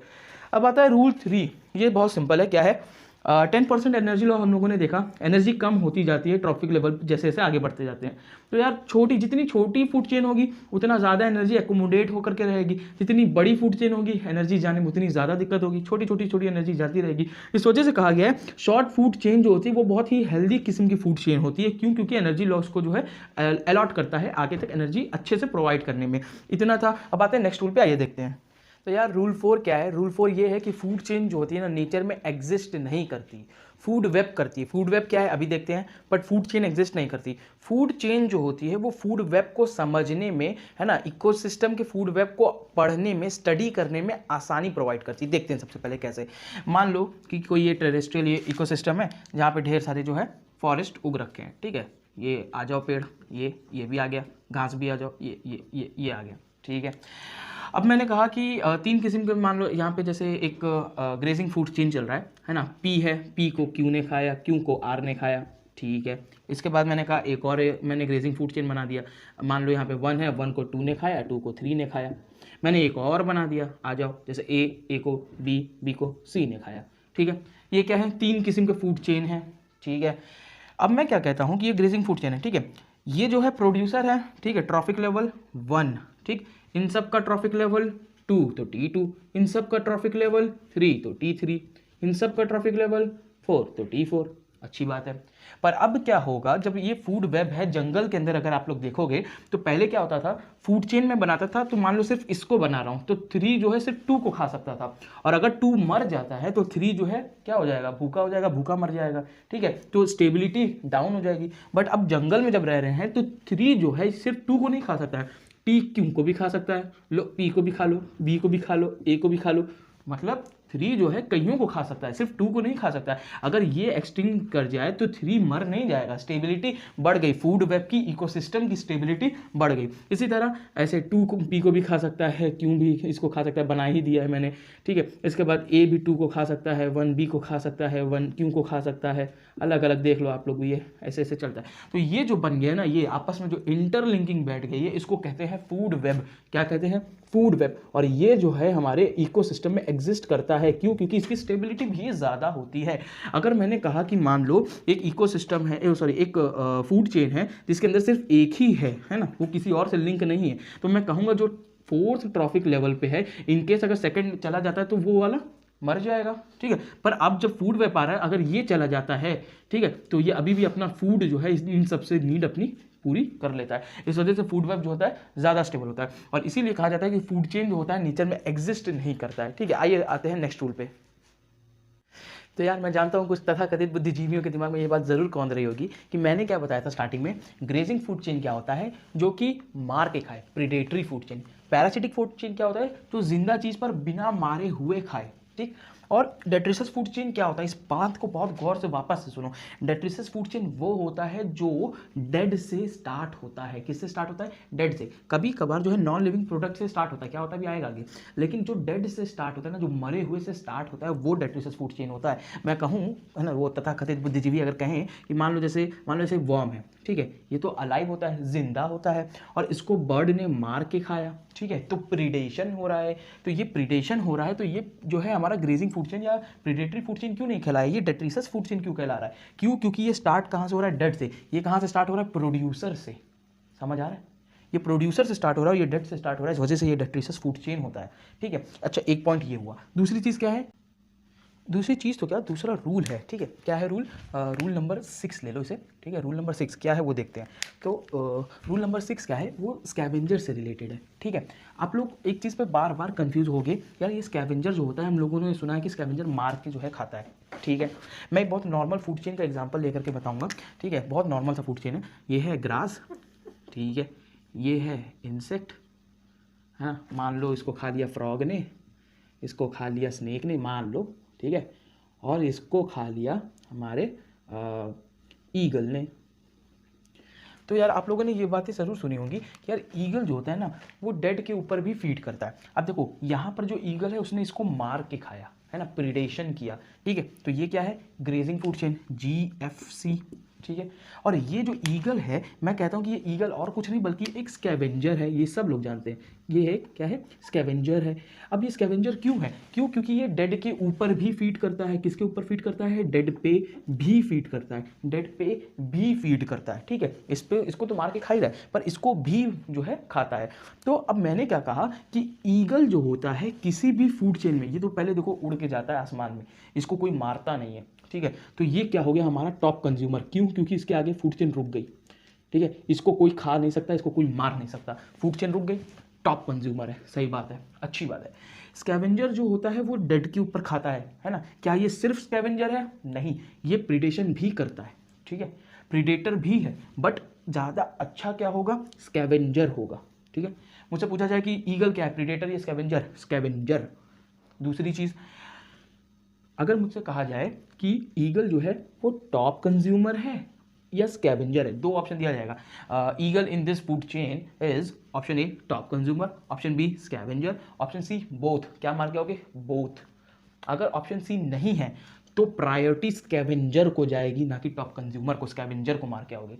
अब आता है रूल 3, ये बहुत सिंपल है। क्या है? 10% एनर्जी लॉ हम लोगों ने देखा, एनर्जी कम होती जाती है ट्रॉफिक लेवल जैसे जैसे आगे बढ़ते जाते हैं। तो यार जितनी छोटी फूड चेन होगी उतना ज़्यादा एनर्जी एकोमोडेट होकर के रहेगी, जितनी बड़ी फूड चेन होगी एनर्जी जाने में उतनी ज़्यादा दिक्कत होगी, छोटी एनर्जी जाती रहेगी। इस वजह से कहा गया है शॉर्ट फूड चेन जो होती है वो बहुत ही हेल्दी किस्म की फूड चेन होती है। क्यों? क्योंकि एनर्जी लॉस को जो है अलॉट करता है आगे तक एनर्जी अच्छे से प्रोवाइड करने में। इतना था। अब आते हैं नेक्स्ट रूल पे, आइए देखते हैं। तो यार रूल 4 क्या है? रूल 4 ये है कि फूड चेन जो होती है ना, नेचर में एग्जिस्ट नहीं करती, फूड वेब करती है। फूड वेब क्या है अभी देखते हैं, बट फूड चेन एग्जिस्ट नहीं करती। फूड चेन जो होती है वो फूड वेब को समझने में, है ना, इकोसिस्टम के फूड वेब को पढ़ने में, स्टडी करने में आसानी प्रोवाइड करती है। देखते हैं सबसे पहले कैसे। मान लो कि कोई ये टेरेस्ट्रियल ये इकोसिस्टम है जहाँ पे ढेर सारे जो है फॉरेस्ट उग रखे हैं, ठीक है। ये आ जाओ पेड़, ये भी आ गया, घास भी आ जाओ, ये आ गया, ठीक है। अब मैंने कहा कि 3 किस्म के, मान लो यहाँ पे जैसे एक ग्रेजिंग फूड चेन चल रहा है ना। पी है, पी को क्यू ने खाया, क्यू को आर ने खाया, ठीक है। इसके बाद मैंने कहा एक और मैंने ग्रेजिंग फूड चेन बना दिया। मान लो यहाँ पे 1 है, 1 को 2 ने खाया, 2 को 3 ने खाया। मैंने एक और बना दिया, आ जाओ, जैसे ए को बी, बी को सी ने खाया, ठीक है। ये क्या है? 3 किस्म के फूड चेन है, ठीक है। अब मैं क्या कहता हूँ कि ये ग्रेजिंग फूड चेन है, ठीक है। ये जो है प्रोड्यूसर है, ठीक है, ट्रॉफिक लेवल 1, ठीक। इन सब का ट्रॉफिक लेवल 2 तो T2, इन सब का ट्रॉफिक लेवल 3 तो T3, इन सब का ट्रॉफिक लेवल 4 तो T4। अच्छी बात है। पर अब क्या होगा जब ये फूड वेब है जंगल के अंदर, अगर आप लोग देखोगे तो पहले क्या होता था, फूड चेन में बनाता था तो मान लो सिर्फ इसको बना रहा हूँ तो 3 जो है सिर्फ 2 को खा सकता था, और अगर 2 मर जाता है तो 3 जो है क्या हो जाएगा, भूखा हो जाएगा, भूखा मर जाएगा, ठीक है। तो स्टेबिलिटी डाउन हो जाएगी। बट अब जंगल में जब रह रहे हैं तो 3 जो है सिर्फ 2 को नहीं खा सकता है, पी क्यू को भी खा सकता है, लो पी को भी खा लो, बी को भी खा लो, ए को भी खा लो, मतलब 3 जो है कईयों को खा सकता है, सिर्फ 2 को नहीं खा सकता है। अगर ये एक्सटिंक्ट कर जाए तो 3 मर नहीं जाएगा, स्टेबिलिटी बढ़ गई, फूड वेब की, इकोसिस्टम की स्टेबिलिटी बढ़ गई। इसी तरह ऐसे 2 को पी को भी खा सकता है, क्यू भी इसको खा सकता है, बना ही दिया है मैंने, ठीक है। इसके बाद ए भी 2 को खा सकता है, 1 बी को खा सकता है, 1 क्यू को खा सकता है, अलग अलग देख लो आप लोग, ये ऐसे ऐसे चलता है। तो ये जो बन गया ना, ये आपस में जो इंटरलिंकिंग बैठ गई है, इसको कहते हैं फूड वेब। क्या कहते हैं? Food web. और ये जो है हमारे इकोसिस्टम में एग्जिस्ट करता है। क्यों? क्योंकि इसकी स्टेबिलिटी भी ज़्यादा होती है। अगर मैंने कहा कि मान लो एक इकोसिस्टम है, एक फूड चेन है जिसके अंदर सिर्फ एक ही है ना, वो किसी और से लिंक नहीं है, तो मैं कहूँगा जो 4th ट्रॉफिक लेवल पे है, इनकेस अगर सेकंड चला जाता है तो वो वाला मर जाएगा, ठीक है। पर अब जब फूड वेब आ रहा है, अगर ये चला जाता है, ठीक है, तो ये अभी भी अपना फूड जो है इन सबसे नीड अपनी पूरी कर लेता है। इस वजह से फूड वेब जो होता है ज़्यादा स्टेबल होता है, और इसीलिए कहा जाता है कि फूड चेन जो होता है नेचर में एग्जिस्ट नहीं करता है, ठीक है। आइए आते हैं नेक्स्ट रूल पे। तो यार मैं जानता हूँ कुछ तथाकथित बुद्धिजीवियों के दिमाग में ये बात ज़रूर कौंध रही होगी कि मैंने क्या बताया था स्टार्टिंग में, ग्रेजिंग फूड चेन क्या होता है, जो कि मार के खाए, predatory food chain. Parasitic food chain क्या होता है, जो जिंदा चीज़ पर बिना मारे हुए खाए, ठीक। और डेट्रिशस फूड चेन क्या होता है, इस बात को बहुत गौर से वापस से सुनो। डेट्रिशस फूड चेन वो होता है जो डेड से स्टार्ट होता है। किससे स्टार्ट होता है, डेड से। कभी कभार जो है नॉन लिविंग प्रोडक्ट से स्टार्ट होता है, क्या होता है भी आएगा आगे, लेकिन जो डेड से स्टार्ट होता है ना, जो मरे हुए से स्टार्ट होता है, वो डेट्रिशस फूड चेन होता है। मैं कहूँ है ना, वो तथाकथित बुद्धिजीवी अगर कहें कि मान लो जैसे वर्म है, ठीक है, ये तो अलाइव होता है, जिंदा होता है, और इसको बर्ड ने मार के खाया, ठीक है, तो प्रीडेशन हो रहा है। तो ये प्रीडेशन हो रहा है, तो ये जो है हमारा ग्रेजिंग फूड चेन या प्रीडेटरी फूड चेन क्यों नहीं कहलाया, ये डेट्रिशस फूड चेन क्यों कहला रहा है, क्यों, क्योंकि ये स्टार्ट कहाँ से हो रहा है, डेड से। ये कहाँ से स्टार्ट हो रहा है, प्रोड्यूसर से। समझ आ रहा है, ये प्रोड्यूसर से स्टार्ट हो रहा है, ये डेड से स्टार्ट हो रहा है, इस वजह से ये डेट्रिशस फूड चेन होता है, ठीक है। अच्छा, एक पॉइंट ये हुआ। दूसरी चीज़ क्या है, दूसरी चीज़ तो क्या, दूसरा रूल है, ठीक है। क्या है रूल, रूल नंबर 6 ले लो इसे, ठीक है। रूल नंबर 6 क्या है वो देखते हैं। तो रूल नंबर 6 क्या है, वो स्कैवेंजर से रिलेटेड है, ठीक है। आप लोग एक चीज़ पे बार बार कंफ्यूज हो गए, यार ये स्कैवेंजर जो होता है, हम लोगों ने सुना है कि स्कैवेंजर मार के जो है खाता है, ठीक है। मैं एक बहुत नॉर्मल फूड चेन का एग्जाम्पल लेकर के बताऊँगा, ठीक है। बहुत नॉर्मल सा फूड चेन है, ये है ग्रास, ठीक है, ये है इंसेक्ट, हाँ, मान लो इसको खा लिया फ्रॉग ने, इसको खा लिया स्नेक ने, मान लो, ठीक है, और इसको खा लिया हमारे ईगल ने। तो यार आप लोगों ने ये बातें ज़रूर सुनी होंगी कि यार ईगल जो होता है ना, वो डेड के ऊपर भी फीड करता है। अब देखो यहाँ पर जो ईगल है उसने इसको मार के खाया है ना, प्रीडेशन किया, ठीक है। तो ये क्या है, ग्रेजिंग फूड चेन, GFC, ठीक है। और ये जो ईगल है, मैं कहता हूँ कि ये ईगल और कुछ नहीं बल्कि एक स्कैवेंजर है, ये सब लोग जानते हैं। ये एक क्या है, स्कैवेंजर है। अब ये स्कैवेंजर क्यों है, क्यों, क्योंकि ये डेड के ऊपर भी फीड करता है। किसके ऊपर फीड करता है, डेड पे भी फीड करता है, डेड पे भी फीड करता है, ठीक है। इसको तो मार के खा ही रहा है, पर इसको भी जो है खाता है। तो अब मैंने क्या कहा कि ईगल जो होता है किसी भी फूड चेन में, ये तो पहले देखो उड़ के जाता है आसमान में, इसको कोई मारता नहीं है, ठीक है। तो ये क्या हो गया हमारा टॉप कंज्यूमर, क्यों, क्योंकि इसके आगे फूड चेन रुक गई, ठीक है। इसको कोई खा नहीं सकता, इसको कोई मार नहीं सकता, फूड चेन रुक गई, टॉप कंज्यूमर है। सही बात है, अच्छी बात है। स्कैवेंजर जो होता है वो डेड के ऊपर खाता है ना। क्या ये सिर्फ स्कैवेंजर है, नहीं, ये प्रीडेशन भी करता है, ठीक है, प्रीडेटर भी है, बट ज़्यादा अच्छा क्या होगा, स्कैवेंजर होगा, ठीक है। मुझसे पूछा जाए कि ईगल क्या है, प्रीडेटर या स्कैवेंजर, स्कैवेंजर। दूसरी चीज़, अगर मुझसे कहा जाए कि ईगल जो है वो टॉप कंज्यूमर है या स्कैवेंजर है, दो ऑप्शन दिया जाएगा। Eagle in this food chain is option A top consumer, option B scavenger, option C both. क्या मार के आओगे, बोथ। अगर ऑप्शन सी नहीं है तो प्रायोरिटी स्कैवेंजर को जाएगी, ना कि टॉप कंज्यूमर को, स्कैवेंजर को मार के आओगे।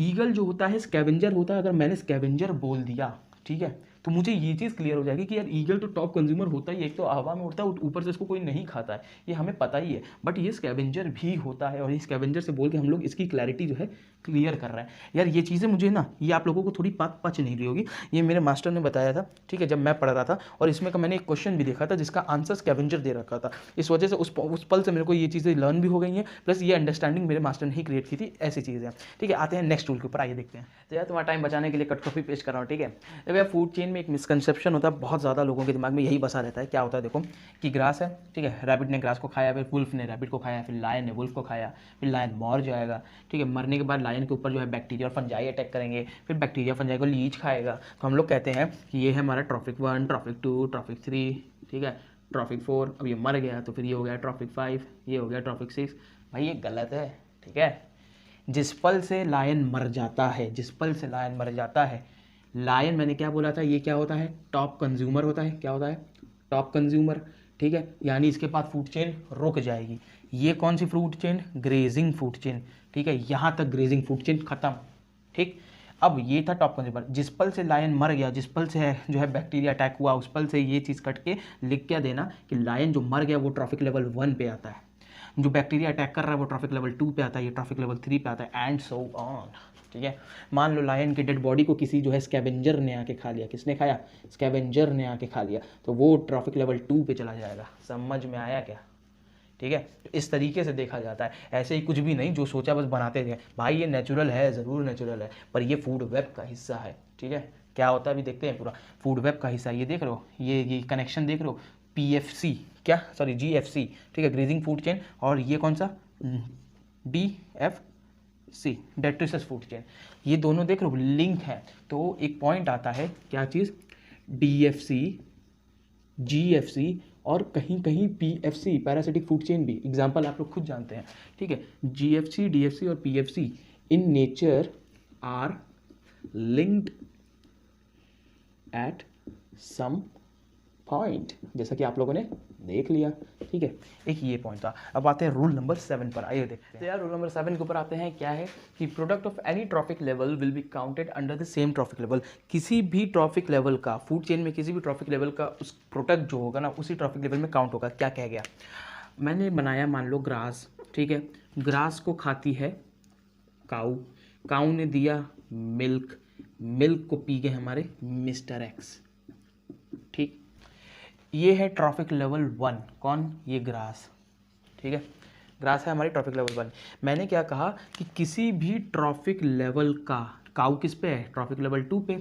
ईगल जो होता है स्कैवेंजर होता है, अगर मैंने स्कैवेंजर बोल दिया, ठीक है, तो मुझे ये चीज़ क्लियर हो जाएगी कि यार ईगल तो टॉप कंज्यूमर होता ही है, एक तो हवा में उड़ता है, ऊपर से इसको कोई नहीं खाता है, ये हमें पता ही है, बट ये स्कैवेंजर भी होता है। और ये स्कैवेंजर से बोल के हम लोग इसकी क्लैरिटी जो है क्लियर कर रहे हैं। यार ये चीज़ें मुझे ना, ये आप लोगों को थोड़ी बात पच नहीं रही होगी, ये मेरे मास्टर ने बताया था, ठीक है, जब मैं पढ़ रहा था, और इसमें का मैंने एक क्वेश्चन भी देखा था जिसका आंसर स्कैवेंजर दे रखा था। इस वजह से उस पल से मेरे को ये चीज़ें लर्न भी हो गई हैं, प्लस ये अंडरस्टैंडिंग मेरे मास्टर ने ही क्रिएट की थी, ऐसी चीज़ें। ठीक है, आते हैं नेक्स्ट रूल के ऊपर, आइए देखते हैं। तो यार तुम्हारा टाइम बचाने के लिए कट कॉपी पेश कर रहा हूँ, ठीक है। देखो यार फूड चेन में एक मिसकंसेप्शन होता है, बहुत ज़्यादा लोगों के दिमाग में यही बसा रहता है। क्या होता है, देखो कि ग्रास है, ठीक है, रैबिट ने ग्रास को खाया, फिर वुल्फ ने रैबिट को खाया, फिर लायन ने वुल्फ को खाया, फिर लायन मर जाएगा, ठीक है। मरने के बाद लायन के ऊपर जो है बैक्टीरिया और फंजाई अटैक करेंगे, फिर बैक्टीरिया फंजाई को लीच खाएगा। तो हम लोग कहते हैं कि ये है हमारा ट्रॉफिक 1, ट्रॉफिक 2, ट्रॉफिक 3, ठीक है, ट्रॉफिक 4। अब ये मर गया तो फिर ये हो गया ट्रॉफिक 5, ये हो गया ट्रॉफिक 6। भाई ये गलत है, ठीक है। जिस पल से लायन मर जाता है, जिस पल से लायन मर जाता है, लायन मैंने क्या बोला था, ये क्या होता है, टॉप कंज्यूमर होता है। क्या होता है, टॉप कंज्यूमर, ठीक है। यानी इसके बाद फूड चेन रुक जाएगी। ये कौन सी food chain, grazing food chain, ठीक है, यहाँ तक ग्रेजिंग फूड चेन खत्म, ठीक। अब ये था टॉप कंज्यूमर, जिस पल से लायन मर गया, जिस पल से है जो है बैक्टीरिया अटैक हुआ, उस पल से ये चीज़ कट के लिख क्या देना कि लायन जो मर गया वो ट्रॉफिक लेवल 1 पे आता है, जो बैक्टीरिया अटैक कर रहा है वो ट्रॉफिक लेवल 2 पे आता है, ये ट्रॉफिक लेवल 3 पे आता है, एंड सो ऑन, ठीक है। मान लो लायन की डेड बॉडी को किसी जो है स्कैवेंजर ने आके खा लिया, किसने खाया, स्कैवेंजर ने आके खा लिया, तो वो ट्रॉफिक लेवल 2 पे चला जाएगा। समझ में आया क्या, ठीक है। इस तरीके से देखा जाता है, ऐसे ही कुछ भी नहीं जो सोचा बस बनाते थे। भाई ये नेचुरल है, ज़रूर नेचुरल है, पर ये फूड वेब का हिस्सा है, ठीक है। क्या होता है अभी देखते हैं, पूरा फूड वेब का हिस्सा। ये देख रहे हो, ये कनेक्शन देख रहे हो, PFC क्या, सॉरी GFC, ठीक है, ग्रेजिंग फूड चेन, और ये कौन सा, DFC, डेट्रिटस फूड चेन। ये दोनों देख रहे हो लिंक है, तो एक पॉइंट आता है, क्या चीज़, DFC, GFC और कहीं कहीं PFC, पैरासिटिक फूड चेन भी, एग्जाम्पल आप लोग खुद जानते हैं, ठीक है। GFC, DFC और PFC in nature are linked at some point, जैसा कि आप लोगों ने देख लिया, ठीक है। एक ये पॉइंट था। अब आते हैं रूल नंबर 7 पर, आइए देखते हैं। तो यार रूल नंबर 7 के ऊपर आते हैं, क्या है कि product of any trophic level will be counted under the same trophic level. किसी भी ट्रॉफिक लेवल का, फूड चेन में किसी भी ट्रॉफिक लेवल का उस प्रोडक्ट जो होगा ना, उसी ट्रॉफिक लेवल में काउंट होगा। क्या कह गया, मैंने बनाया मान लो ग्रास, ठीक है, ग्रास को खाती है काऊ, काऊ ने दिया मिल्क, मिल्क को पी गए हमारे मिस्टर एक्स, ठीक। ये है ट्रॉफिक लेवल 1, कौन, ये ग्रास, ठीक है, ग्रास है हमारी ट्रॉफिक लेवल 1। मैंने क्या कहा कि किसी भी ट्रॉफिक लेवल का, काऊ किस पे है, ट्रॉफिक लेवल 2 पे,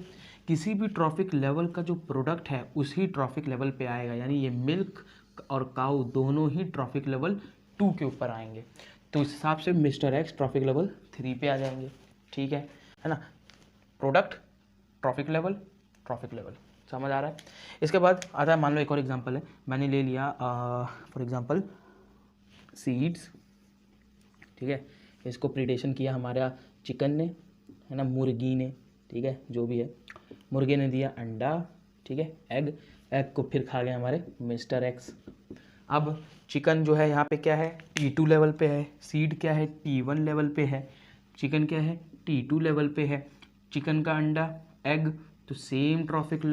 किसी भी ट्रॉफिक लेवल का जो प्रोडक्ट है उसी ट्रॉफिक लेवल पे आएगा, यानी ये मिल्क और काऊ दोनों ही ट्रॉफिक लेवल 2 के ऊपर आएंगे। तो इस हिसाब से मिस्टर एक्स ट्रॉफिक लेवल 3 पे आ जाएंगे, ठीक है ना। प्रोडक्ट, ट्रॉफिक लेवल, समझ आ रहा है। इसके बाद आता है, मान लो एक और एग्जांपल है, मैंने ले लिया फॉर एग्जांपल सीड्स, ठीक है, इसको प्रीडेशन किया हमारा चिकन ने, है ना, मुर्गी ने, ठीक है, जो भी है, मुर्गे ने दिया अंडा, ठीक है, एग को फिर खा गए हमारे मिस्टर एक्स। अब चिकन जो है यहाँ पे क्या है, T2 लेवल पे है, सीड क्या है, T1 लेवल पे है, चिकन क्या है, T2 लेवल पे है, चिकन का अंडा, एग, तो सेम ट्रॉफिक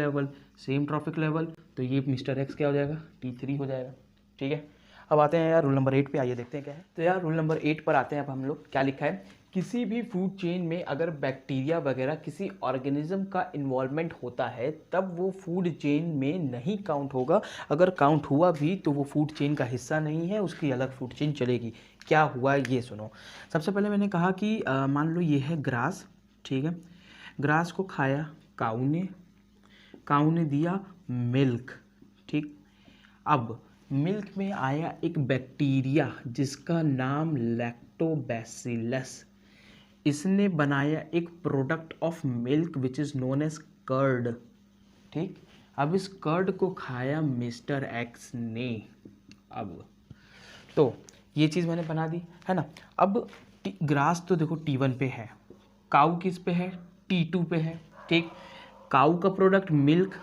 लेवल, तो ये मिस्टर एक्स क्या हो जाएगा, T3 हो जाएगा, ठीक है। अब आते हैं यार रूल नंबर 8 पे, आइए देखते हैं क्या है। तो यार रूल नंबर 8 पर आते हैं। अब हम लोग क्या लिखा है, किसी भी फूड चेन में अगर बैक्टीरिया वगैरह किसी ऑर्गेनिज्म का इन्वॉल्वमेंट होता है तब वो फूड चेन में नहीं काउंट होगा, अगर काउंट हुआ भी तो वो फूड चेन का हिस्सा नहीं है, उसकी अलग फूड चेन चलेगी। क्या हुआ ये सुनो। सबसे पहले मैंने कहा कि मान लो ये है ग्रास, ठीक है, ग्रास को खाया काऊ ने दिया मिल्क, ठीक। अब मिल्क में आया एक बैक्टीरिया जिसका नाम लैक्टोबैसिलस, इसने बनाया एक product of milk which is known as curd, ठीक। अब इस कर्ड को खाया मिस्टर एक्स ने। अब तो ये चीज़ मैंने बना दी, है ना। अब ग्रास तो देखो T1 पे है, काऊ किस पे है, T2 पे है, ठीक। काऊ का प्रोडक्ट मिल्क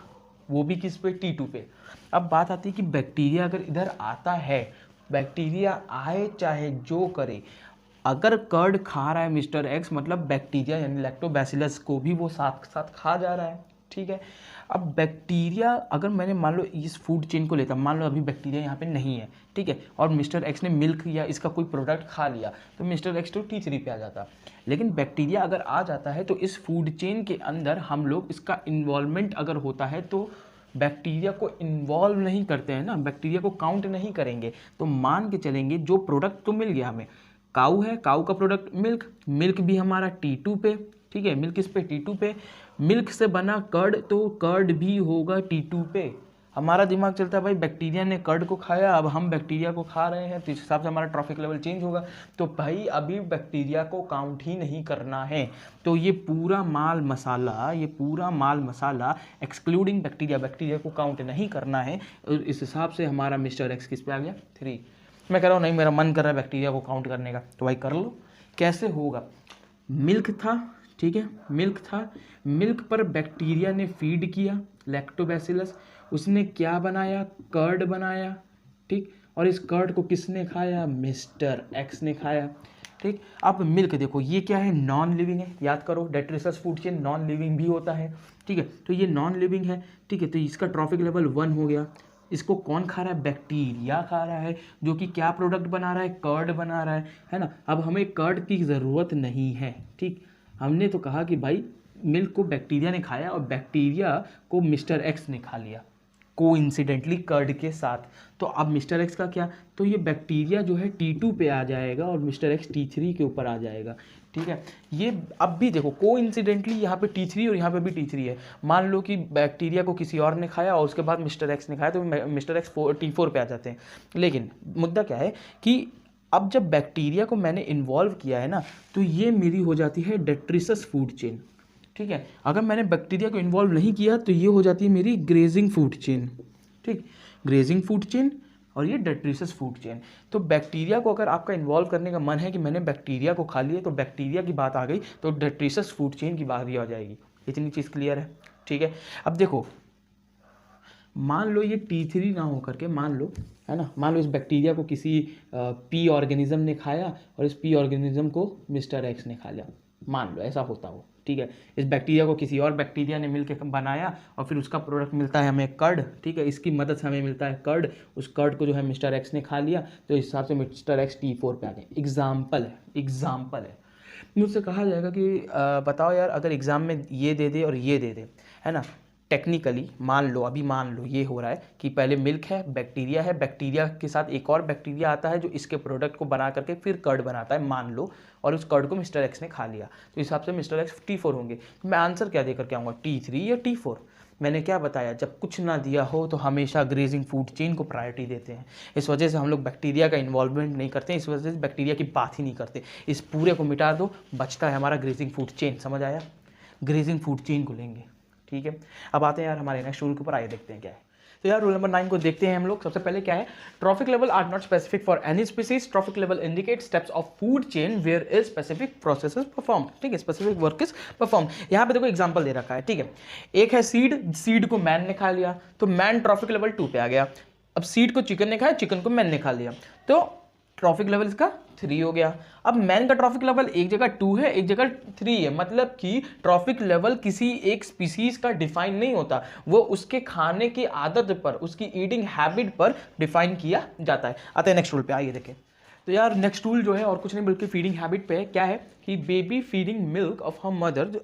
वो भी किस पे, T2 पे। अब बात आती है कि बैक्टीरिया अगर इधर आता है, बैक्टीरिया आए चाहे जो करे, अगर कर्ड खा रहा है मिस्टर एक्स मतलब बैक्टीरिया यानी लैक्टोबैसिलस को भी वो साथ साथ खा जा रहा है, ठीक है। अब बैक्टीरिया अगर मैंने मान लो इस फूड चेन को लेता, मान लो अभी बैक्टीरिया यहाँ पे नहीं है, ठीक है, और मिस्टर एक्स ने मिल्क या इसका कोई प्रोडक्ट खा लिया तो मिस्टर एक्स तो T3 पे आ जाता। लेकिन बैक्टीरिया अगर आ जाता है तो इस फूड चेन के अंदर हम लोग इसका इन्वॉल्वमेंट अगर होता है तो बैक्टीरिया को इन्वॉल्व नहीं करते हैं ना, बैक्टीरिया को काउंट नहीं करेंगे। तो मान के चलेंगे जो प्रोडक्ट तो मिल गया हमें, काऊ है, काऊ का प्रोडक्ट मिल्क भी हमारा T2 पे, ठीक है, मिल्क इस पे T2 पे, मिल्क से बना कर्ड तो कर्ड भी होगा T2 पे। हमारा दिमाग चलता है भाई बैक्टीरिया ने कर्ड को खाया, अब हम बैक्टीरिया को खा रहे हैं तो इस हिसाब से हमारा ट्रॉफिक लेवल चेंज होगा। तो भाई अभी बैक्टीरिया को काउंट ही नहीं करना है, तो ये पूरा माल मसाला एक्सक्लूडिंग बैक्टीरिया को काउंट नहीं करना है। इस हिसाब से हमारा मिस्टर एक्स किस पे आ गया, 3। मैं कह रहा हूँ नहीं मेरा मन कर रहा है बैक्टीरिया को काउंट करने का, तो भाई कर लो। कैसे होगा, मिल्क था, ठीक है, मिल्क पर बैक्टीरिया ने फीड किया लैक्टोबैसिलस, उसने क्या बनाया, कर्ड बनाया, ठीक, और इस कर्ड को किसने खाया, मिस्टर एक्स ने खाया, ठीक। अब मिल्क देखो ये क्या है, नॉन लिविंग है, याद करो detritus food chain non living भी होता है, ठीक है, तो ये नॉन लिविंग है, ठीक है, तो इसका ट्रॉफिक लेवल 1 हो गया। इसको कौन खा रहा है, बैक्टीरिया खा रहा है, जो कि क्या प्रोडक्ट बना रहा है, कर्ड बना रहा है ना। अब हमें कर्ड की ज़रूरत नहीं है, ठीक, हमने तो कहा कि भाई मिल्क को बैक्टीरिया ने खाया और बैक्टीरिया को मिस्टर एक्स ने खा लिया कोइंसिडेंटली कर्ड के साथ। तो अब मिस्टर एक्स का क्या, तो ये बैक्टीरिया जो है T2 पे आ जाएगा और मिस्टर एक्स T3 के ऊपर आ जाएगा। ठीक है। ये अब भी देखो कोइंसिडेंटली यहाँ पे T3 और यहाँ पे भी T3 है। मान लो कि बैक्टीरिया को किसी और ने खाया और उसके बाद मिस्टर एक्स ने खाया तो मिस्टर एक्स T4 पे आ जाते हैं। लेकिन मुद्दा क्या है कि अब जब बैक्टीरिया को मैंने इन्वॉल्व किया है ना, तो ये मेरी हो जाती है डेट्रिसस फूड चेन, ठीक है। अगर मैंने बैक्टीरिया को इन्वॉल्व नहीं किया तो ये हो जाती है मेरी ग्रेजिंग फूड चेन, ठीक। ग्रेजिंग फूड चेन और ये डेट्रिसस फूड चेन। तो बैक्टीरिया को अगर आपका इन्वॉल्व करने का मन है कि मैंने बैक्टीरिया को खा लिया, तो बैक्टीरिया की बात आ गई तो डेट्रिसस फूड चेन की बात ही आ जाएगी। इतनी चीज़ क्लियर है, ठीक है। अब देखो मान लो ये T3 ना हो करके, मान लो है ना, मान लो इस बैक्टीरिया को किसी पी ऑर्गेनिज्म ने खाया और इस पी ऑर्गेनिज्म को मिस्टर एक्स ने खा लिया, मान लो ऐसा होता हो, ठीक है। इस बैक्टीरिया को किसी और बैक्टीरिया ने मिलकर बनाया और फिर उसका प्रोडक्ट मिलता है हमें कर्ड, ठीक है। इसकी मदद से हमें मिलता है कर्ड, उस कर्ड को जो है मिस्टर एक्स ने खा लिया तो इस हिसाब से मिस्टर एक्स T4 पे आ गए। एग्जाम्पल है। मुझसे कहा जाएगा कि बताओ यार अगर एग्ज़ाम में ये दे दे और ये दे दे, है ना, टेक्निकली मान लो ये हो रहा है कि पहले मिल्क है, बैक्टीरिया के साथ एक और बैक्टीरिया आता है जो इसके प्रोडक्ट को बना करके फिर कर्ड बनाता है, मान लो, और उस कर्ड को मिस्टर एक्स ने खा लिया तो इस हिसाब से मिस्टर एक्स T4 होंगे। तो मैं आंसर क्या दे करके आऊँगा, T3 या T4? मैंने क्या बताया, जब कुछ ना दिया हो तो हमेशा ग्रेजिंग फूड चेन को प्रायोरिटी देते हैं। इस वजह से हम लोग बैक्टीरिया का इन्वॉल्वमेंट नहीं करते, इस वजह से बैक्टीरिया की बात ही नहीं करते। इस पूरे को मिटा दो, बचता है हमारा ग्रेजिंग फूड चेन। समझ आया? ग्रेजिंग फूड चेन को लेंगे, ठीक है। अब आते हैं यार हमारे नेक्स्ट रूल के ऊपर, आइए देखते हैं क्या है। तो यार रूल नंबर 9 को देखते हैं हम लोग। सबसे पहले क्या है, trophic level are not specific for any species. Trophic level indicate steps of food chain where is specific processes perform, ठीक है, स्पेसिफिक वर्क इज परफॉर्म। यहाँ पे देखो एग्जांपल दे रखा है, ठीक है। एक है सीड को मैन ने खा लिया तो मैन ट्रॉफिक लेवल 2 पे आ गया। अब सीड को चिकन ने खाया, चिकन को मैन ने खा लिया तो ट्रॉफिक लेवल इसका 3 हो गया। अब मैन का ट्रॉफिक लेवल एक जगह 2 है, एक जगह 3 है, मतलब कि ट्रॉफिक लेवल किसी एक स्पीसीज का डिफाइन नहीं होता, वो उसके खाने की आदत पर, उसकी ईटिंग हैबिट पर डिफाइन किया जाता है। आते हैं नेक्स्ट रूल पे, आइए देखें। तो यार नेक्स्ट रूल जो है और कुछ नहीं बल्कि फीडिंग हैबिट पे है। क्या है कि baby feeding milk of her mother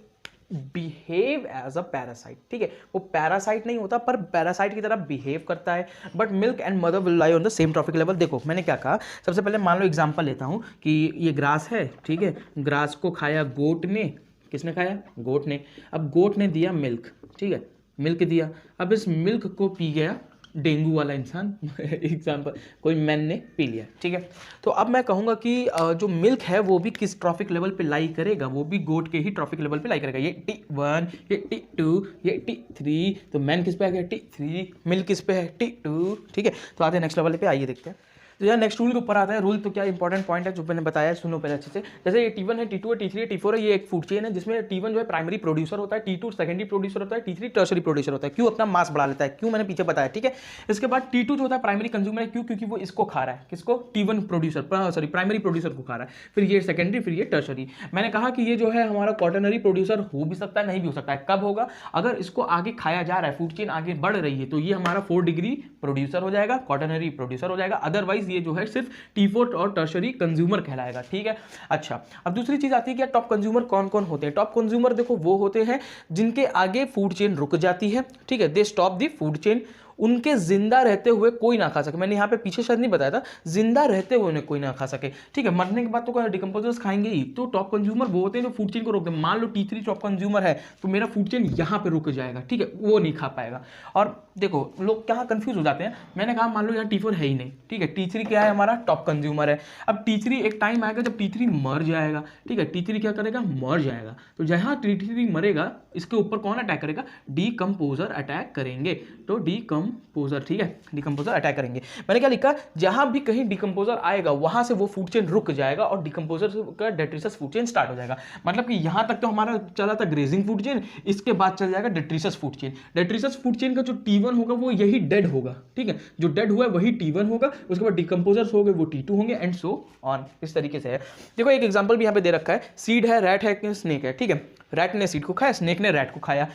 behave as a parasite, ठीक है। वो पैरासाइट नहीं होता पर पैरासाइट की तरह बिहेव करता है, but milk and mother will lie on the same trophic level. देखो मैंने क्या कहा, सबसे पहले मान लो एग्जांपल लेता हूँ कि ये ग्रास है, ठीक है। ग्रास को खाया गोट ने, किसने खाया, गोट ने। अब गोट ने दिया मिल्क, ठीक है, मिल्क दिया। अब इस मिल्क को पी गया डेंगू वाला इंसान एग्जाम्पल, कोई मैन ने पी लिया, ठीक है। तो अब मैं कहूँगा कि जो मिल्क है वो भी किस ट्रॉफिक लेवल पे लाई करेगा, वो भी गोट के ही ट्रॉफिक लेवल पे लाई करेगा। ये T1, ये T2, ये T3, तो मैन किस पे आ गया, T3, मिल्क किस पे है, T2, ठीक है। तो आते हैं नेक्स्ट लेवल पे, आइए देखते हैं। तो यार नेक्स्ट रूल के ऊपर आता है। रूल तो क्या इंपॉर्टेंट पॉइंट है जो मैंने बताया है, सुनो पहले अच्छे से। जैसे ये T1 है, T2 है, T3 है, T4 है, ये एक फूड चेन है जिसमें T1 जो है प्राइमरी प्रोड्यूसर होता है, T2 सेकेंडरी प्रोड्यूसर होता है, T3 टर्शरी प्रोड्यूसर होता है। क्यों, अपना मास बढ़ा लेता है, क्यों मैंने पीछे बताया, ठीक है। इसके बाद T2 जो होता है प्राइमरी कंज्यूमर है, क्यों, क्योंकि वो इसको खा रहा है, किसको, T1 producer, sorry primary producer को खा रहा है। फिर ये सेकेंडरी, फिर ये टर्शरी। मैंने कहा कि ये जो है हमारा क्वाटरनरी प्रोड्यूसर हो भी सकता है, नहीं भी हो सकता है। कब होगा, अगर इसको आगे खाया जा रहा है, फूड चेन आगे बढ़ रही है, तो ये हमारा 4 डिग्री प्रोड्यूसर हो जाएगा, क्वाटरनरी प्रोड्यूसर हो जाएगा। अदरवाइज ये जो है सिर्फ T4 और टर्शरी कंज्यूमर कहलाएगा, ठीक है। अच्छा, अब दूसरी चीज आती है कि टॉप कंज्यूमर कौन कौन होते हैं। टॉप कंज्यूमर देखो वो होते हैं जिनके आगे फूड चेन रुक जाती है, ठीक है, they stop the food chain. उनके जिंदा रहते हुए कोई ना खा सके। मैंने यहाँ पे पीछे शायद नहीं बताया था, जिंदा रहते हुए उन्हें कोई ना खा सके, ठीक है। मरने के बाद तो कोई डिकम्पोजर्स खाएंगे ही। तो टॉप कंज्यूमर वो होते हैं जो फूड चेन को रोक दे। मान लो T3 टॉप कंज्यूमर है तो मेरा फूड चेन यहाँ पे रुक जाएगा, ठीक है, वो नहीं खा पाएगा। और देखो लोग क्या कंफ्यूज हो जाते हैं, मैंने कहा मान लो यहाँ T4 है ही नहीं, ठीक है, T3 क्या है, हमारा टॉप कंज्यूमर है। अब T3 एक टाइम आएगा जब T3 मर जाएगा, ठीक है, T3 क्या करेगा, मर जाएगा। तो जहाँ T3 मरेगा इसके ऊपर कौन अटैक करेगा, डीकम्पोजर अटैक करेंगे। तो डीकम्पोजर, ठीक है, डीकम्पोजर अटैक करेंगे। मैंने क्या लिखा, जहां भी कहीं डीकम्पोजर आएगा वहां से वो फूड चेन रुक जाएगा और डीकम्पोजर का डेट्रिसस फूड चेन स्टार्ट हो जाएगा। मतलब कि यहां तक तो हमारा चला था ग्रेजिंग फूड चेन, इसके बाद चल जाएगा डेट्रिसस फूड चेन। डेट्रिसस फूड चेन का जो T1 होगा वो यही डेड होगा, ठीक है, जो डेड हुआ है वही T1 होगा, उसके बाद डीकम्पोजर्स हो गए वो T2 होंगे एंड सो ऑन। इस तरीके से है। देखो एक एग्जांपल भी यहाँ पे दे रखा है, सीड है, रैट है, स्नेक है, ठीक है। रैट ने सीड को खाया, स्नेक ने रैट को खाया।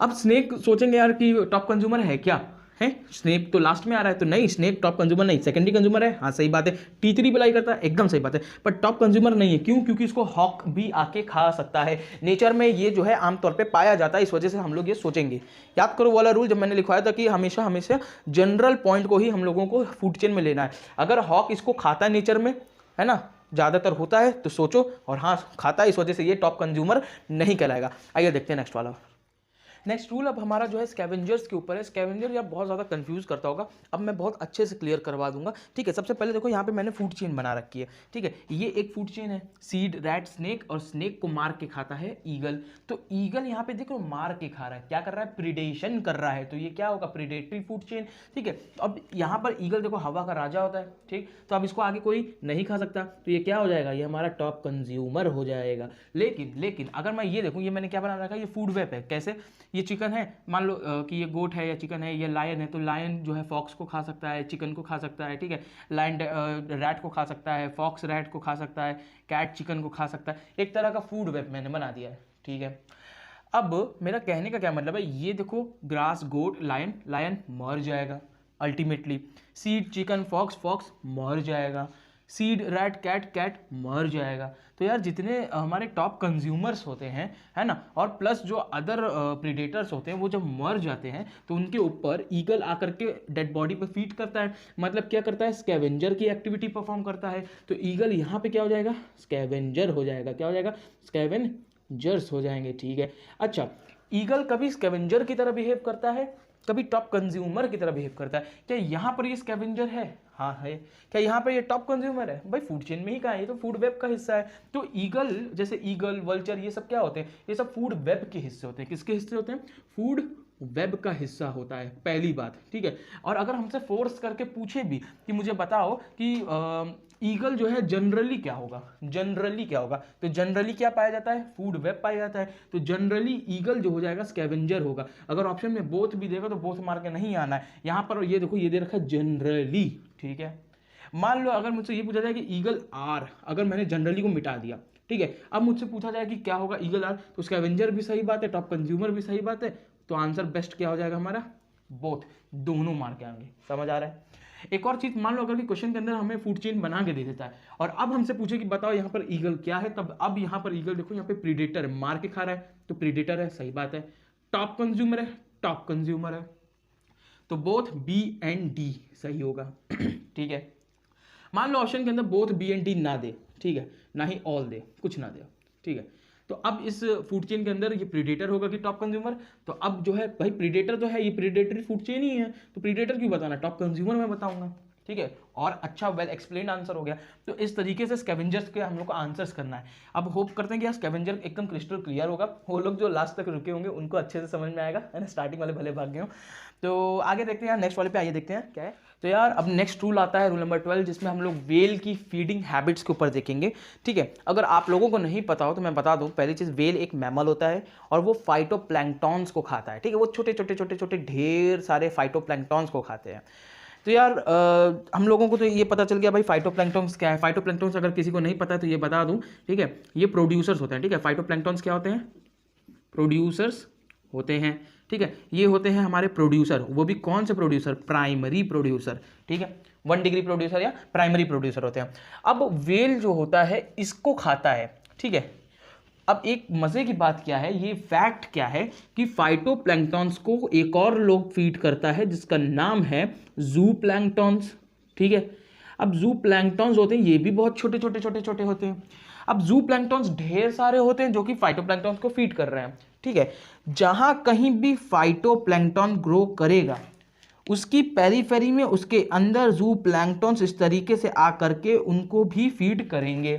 अब स्नेक सोचेंगे यार कि टॉप कंज्यूमर है क्या, है, स्नेक तो लास्ट में आ रहा है, तो नहीं, स्नेक टॉप कंज्यूमर नहीं, सेकेंडरी कंज्यूमर है। हाँ सही बात है, T3 बिलाई करता है, एकदम सही बात है, पर टॉप कंज्यूमर नहीं है। क्यों, क्योंकि इसको हॉक भी आके खा सकता है। नेचर में ये जो है आमतौर पे पाया जाता है, इस वजह से हम लोग ये सोचेंगे। याद करो वाला रूल जब मैंने लिखवाया था कि हमेशा हमेशा जनरल पॉइंट को ही हम लोगों को फूड चेन में लेना है। अगर हॉक इसको खाता है नेचर में, है ना, ज़्यादातर होता है तो सोचो, और हाँ खाता है, इस वजह से ये टॉप कंज्यूमर नहीं कहलाएगा। आइए देखते हैं नेक्स्ट वाला। नेक्स्ट रूल अब हमारा जो है स्कैवेंजर्स के ऊपर है। स्कैवेंजर यार बहुत ज़्यादा कंफ्यूज करता होगा, अब मैं बहुत अच्छे से क्लियर करवा दूंगा, ठीक है। सबसे पहले देखो यहाँ पे मैंने फूड चेन बना रखी है, ठीक है। ये एक फूड चेन है, सीड, रैट, स्नेक, और स्नेक को मार के खाता है ईगल। तो ईगल यहाँ पे देखो मार के खा रहा है, क्या कर रहा है, प्रिडेशन कर रहा है, तो ये क्या होगा, प्रिडेटरी फूड चेन, ठीक है। अब यहाँ पर ईगल देखो हवा का राजा होता है, ठीक, तो अब इसको आगे कोई नहीं खा सकता, तो ये क्या हो जाएगा, ये हमारा टॉप कंज्यूमर हो जाएगा। लेकिन अगर मैं ये देखूँ, ये मैंने क्या बना रखा है, ये फूड वेब है। कैसे, ये चिकन है, मान लो कि ये गोट है या चिकन है, ये लायन है, तो लायन जो है फॉक्स को खा सकता है, चिकन को खा सकता है, ठीक है। लायन रैट को खा सकता है, फॉक्स रैट को खा सकता है, कैट चिकन को खा सकता है। एक तरह का फूड वेब मैंने बना दिया है, ठीक है। अब मेरा कहने का क्या मतलब है, ये देखो ग्रास, गोट, लायन, लायन मर जाएगा ultimately. Seed, chicken, fox, fox मर जाएगा। सीड, रैट, कैट, कैट मर जाएगा। तो यार जितने हमारे टॉप कंज्यूमर्स होते हैं, है ना, और प्लस जो अदर प्रीडेटर्स होते हैं, वो जब मर जाते हैं तो उनके ऊपर ईगल आकर के डेड बॉडी पे फीड करता है। मतलब क्या करता है, स्कैवेंजर की एक्टिविटी परफॉर्म करता है। तो ईगल यहाँ पे क्या हो जाएगा, स्कैवेंजर हो जाएगा। क्या हो जाएगा, स्कैवेंजर्स हो जाएंगे, ठीक है। अच्छा, ईगल कभी स्कैवेंजर की तरह बिहेव करता है, कभी टॉप कंज्यूमर की तरह बिहेव करता है। क्या यहाँ पर ये स्कैवेंजर है, हाँ है। क्या यहाँ पर ये टॉप कंज्यूमर है, भाई फूड चेन में ही कहाँ है, ये तो फूड वेब का हिस्सा है। तो ईगल, जैसे ईगल, वल्चर, ये सब क्या होते हैं, ये सब फूड वेब के हिस्से होते हैं। किसके हिस्से होते हैं, फूड वेब का हिस्सा होता है, पहली बात, ठीक है। और अगर हमसे फोर्स करके पूछे भी कि मुझे बताओ कि ईगल जो है जनरली क्या होगा, जनरली क्या होगा, तो जनरली क्या पाया जाता है, फूड वेब पाया जाता है। तो जनरली ईगल जो हो जाएगा स्कैवेंजर होगा। अगर ऑप्शन में बोथ भी देगा तो बोथ मार के नहीं आना है। यहाँ पर ये देखो, ये दे रखा है जनरली, ठीक है। मान लो अगर मुझसे ये पूछा जाए कि ईगल आर, अगर मैंने जनरली को मिटा दिया, ठीक है, अब मुझसे पूछा जाए कि क्या होगा ईगल आर, तो स्कैवेंजर भी सही बात है, टॉप कंज्यूमर भी सही बात है, तो आंसर बेस्ट क्या हो जाएगा हमारा, बोथ, दोनों मार के आएंगे। समझ आ रहा है। एक और चीज, मान लो अगर कि क्वेश्चन के अंदर हमें फूड चेन बना के दे देता है और अब हमसे पूछे कि बताओ यहाँ पर ईगल क्या है, तब अब यहाँ पर ईगल देखो, यहाँ पे प्रीडेटर है, मार के खा रहा है, तो प्रीडेटर है, सही बात है। टॉप कंज्यूमर है, टॉप कंज्यूमर है, तो बोथ बी एंड डी सही होगा, ठीक है। मान लो ऑप्शन के अंदर बोथ बी एंड डी ना दे, ठीक है, ना ही ऑल दे, कुछ ना दे, ठीक है। तो अब इस फूड चेन के अंदर ये प्रीडेटर होगा कि टॉप कंज्यूमर, तो अब जो है भाई प्रीडेटर तो है, ये प्रीडेटरी फूड चेन ही है, तो प्रीडेटर क्यों बताना, टॉप कंज्यूमर मैं बताऊंगा, ठीक है। और अच्छा वेल एक्सप्लेन आंसर हो गया। तो इस तरीके से स्कैवेंजर्स के हम लोग को आंसर्स करना है। अब होप करते हैं कि यार स्कैवेंजर एकदम क्रिस्टल क्लियर होगा, वो लोग जो लास्ट तक रुके होंगे उनको अच्छे से समझ में आएगा, है ना, स्टार्टिंग वाले भले भाग गए हो। तो आगे देखते हैं यार, नेक्स्ट वाले पे आइए देखते हैं क्या है। तो यार अब नेक्स्ट रूल आता है, रूल नंबर 12, जिसमें हम लोग वेल की फीडिंग हैबिट्स के ऊपर देखेंगे, ठीक है। अगर आप लोगों को नहीं पता हो तो मैं बता दूं, पहली चीज़, वेल एक मैमल होता है और वो फाइटोप्लैंक्टॉन्स को खाता है, ठीक है। वो छोटे छोटे छोटे छोटे ढेर सारे फाइटोप्लैंक्टॉन्स को खाते हैं। तो यार हम लोगों को तो ये पता चल गया भाई फाइटोप्लैंक्टॉन्स क्या है। फाइटोप्लैंक्टॉन्स अगर किसी को नहीं पता है तो ये बता दूं, ठीक है, ये प्रोड्यूसर्स होते हैं, ठीक है। फाइटोप्लैंक्टॉन्स क्या होते हैं, प्रोड्यूसर्स होते हैं, ठीक है। ये होते हैं हमारे प्रोड्यूसर, वो भी कौन से प्रोड्यूसर, प्राइमरी प्रोड्यूसर, ठीक है। 1 डिग्री प्रोड्यूसर या प्राइमरी प्रोड्यूसर होते हैं। अब वेल जो होता है इसको खाता है, ठीक है। अब एक मजे की बात क्या है, ये फैक्ट क्या है कि फाइटोप्लैंक्टॉन्स को एक और लोग फीड करता है जिसका नाम है ज़ूप्लैंक्टॉन्स, ठीक है। अब ज़ूप्लैंक्टॉन्स होते हैं, ये भी बहुत छोटे छोटे छोटे छोटे होते हैं। अब ज़ूप्लैंक्टॉन्स ढेर सारे होते हैं जो कि फाइटोप्लैंक्टॉन्स को फीड कर रहे हैं, ठीक है। जहां कहीं भी फाइटोप्लैंक्टॉन ग्रो करेगा उसकी पेरीफेरी में, उसके अंदर ज़ूप्लैंक्टॉन्स इस तरीके से आकर के उनको भी फीड करेंगे।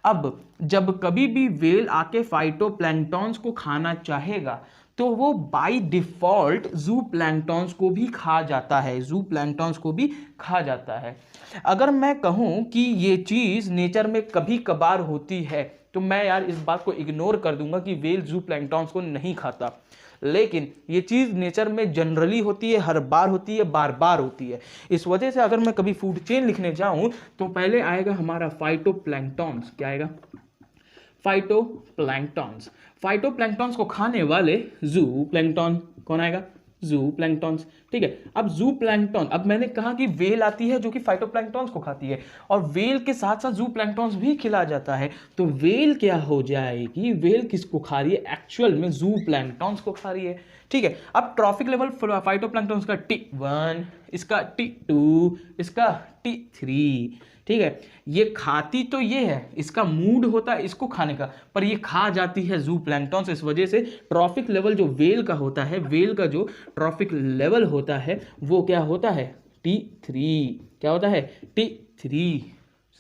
अब जब कभी भी वेल आके फाइटोप्लैंक्टॉन्स को खाना चाहेगा तो वो बाय डिफॉल्ट ज़ूप्लैंक्टॉन्स को भी खा जाता है, ज़ूप्लैंक्टॉन्स को भी खा जाता है। अगर मैं कहूँ कि ये चीज़ नेचर में कभी कभार होती है तो मैं यार इस बात को इग्नोर कर दूंगा कि वेल ज़ूप्लैंक्टॉन्स को नहीं खाता, लेकिन ये चीज़ नेचर में जनरली होती है, हर बार होती है, बार बार होती है। इस वजह से अगर मैं कभी फूड चेन लिखने जाऊं तो पहले आएगा हमारा फाइटोप्लैंक्टॉन्स। क्या आएगा, फाइटोप्लैंक्टॉन्स। फाइटोप्लैंक्टॉन्स को खाने वाले ज़ूप्लैंक्टॉन, कौन आएगा, ज़ूप्लैंक्टॉन्स, ठीक है। अब ज़ूप्लैंक्टॉन, अब मैंने कहा कि वेल आती है जो कि फाइटोप्लैंक्टॉन्स को खाती है और वेल के साथ साथ ज़ूप्लैंक्टॉन्स भी खिला जाता है, तो वेल क्या हो जाएगी, वेल किसको खा रही है, एक्चुअल में ज़ूप्लैंक्टॉन्स को खा रही है, ठीक है। अब ट्रॉफिक लेवल फाइटोप्लैंक्टॉन्स का T1 इसका T2, इसका T3, ठीक है। ये खाती तो ये है, इसका मूड होता है इसको खाने का, पर ये खा जाती है जू प्लैंक्टन से। इस वजह से ट्रॉफिक लेवल जो वेल का होता है, वेल का जो ट्रॉफिक लेवल होता है वो क्या होता है, T3। क्या होता है, T3।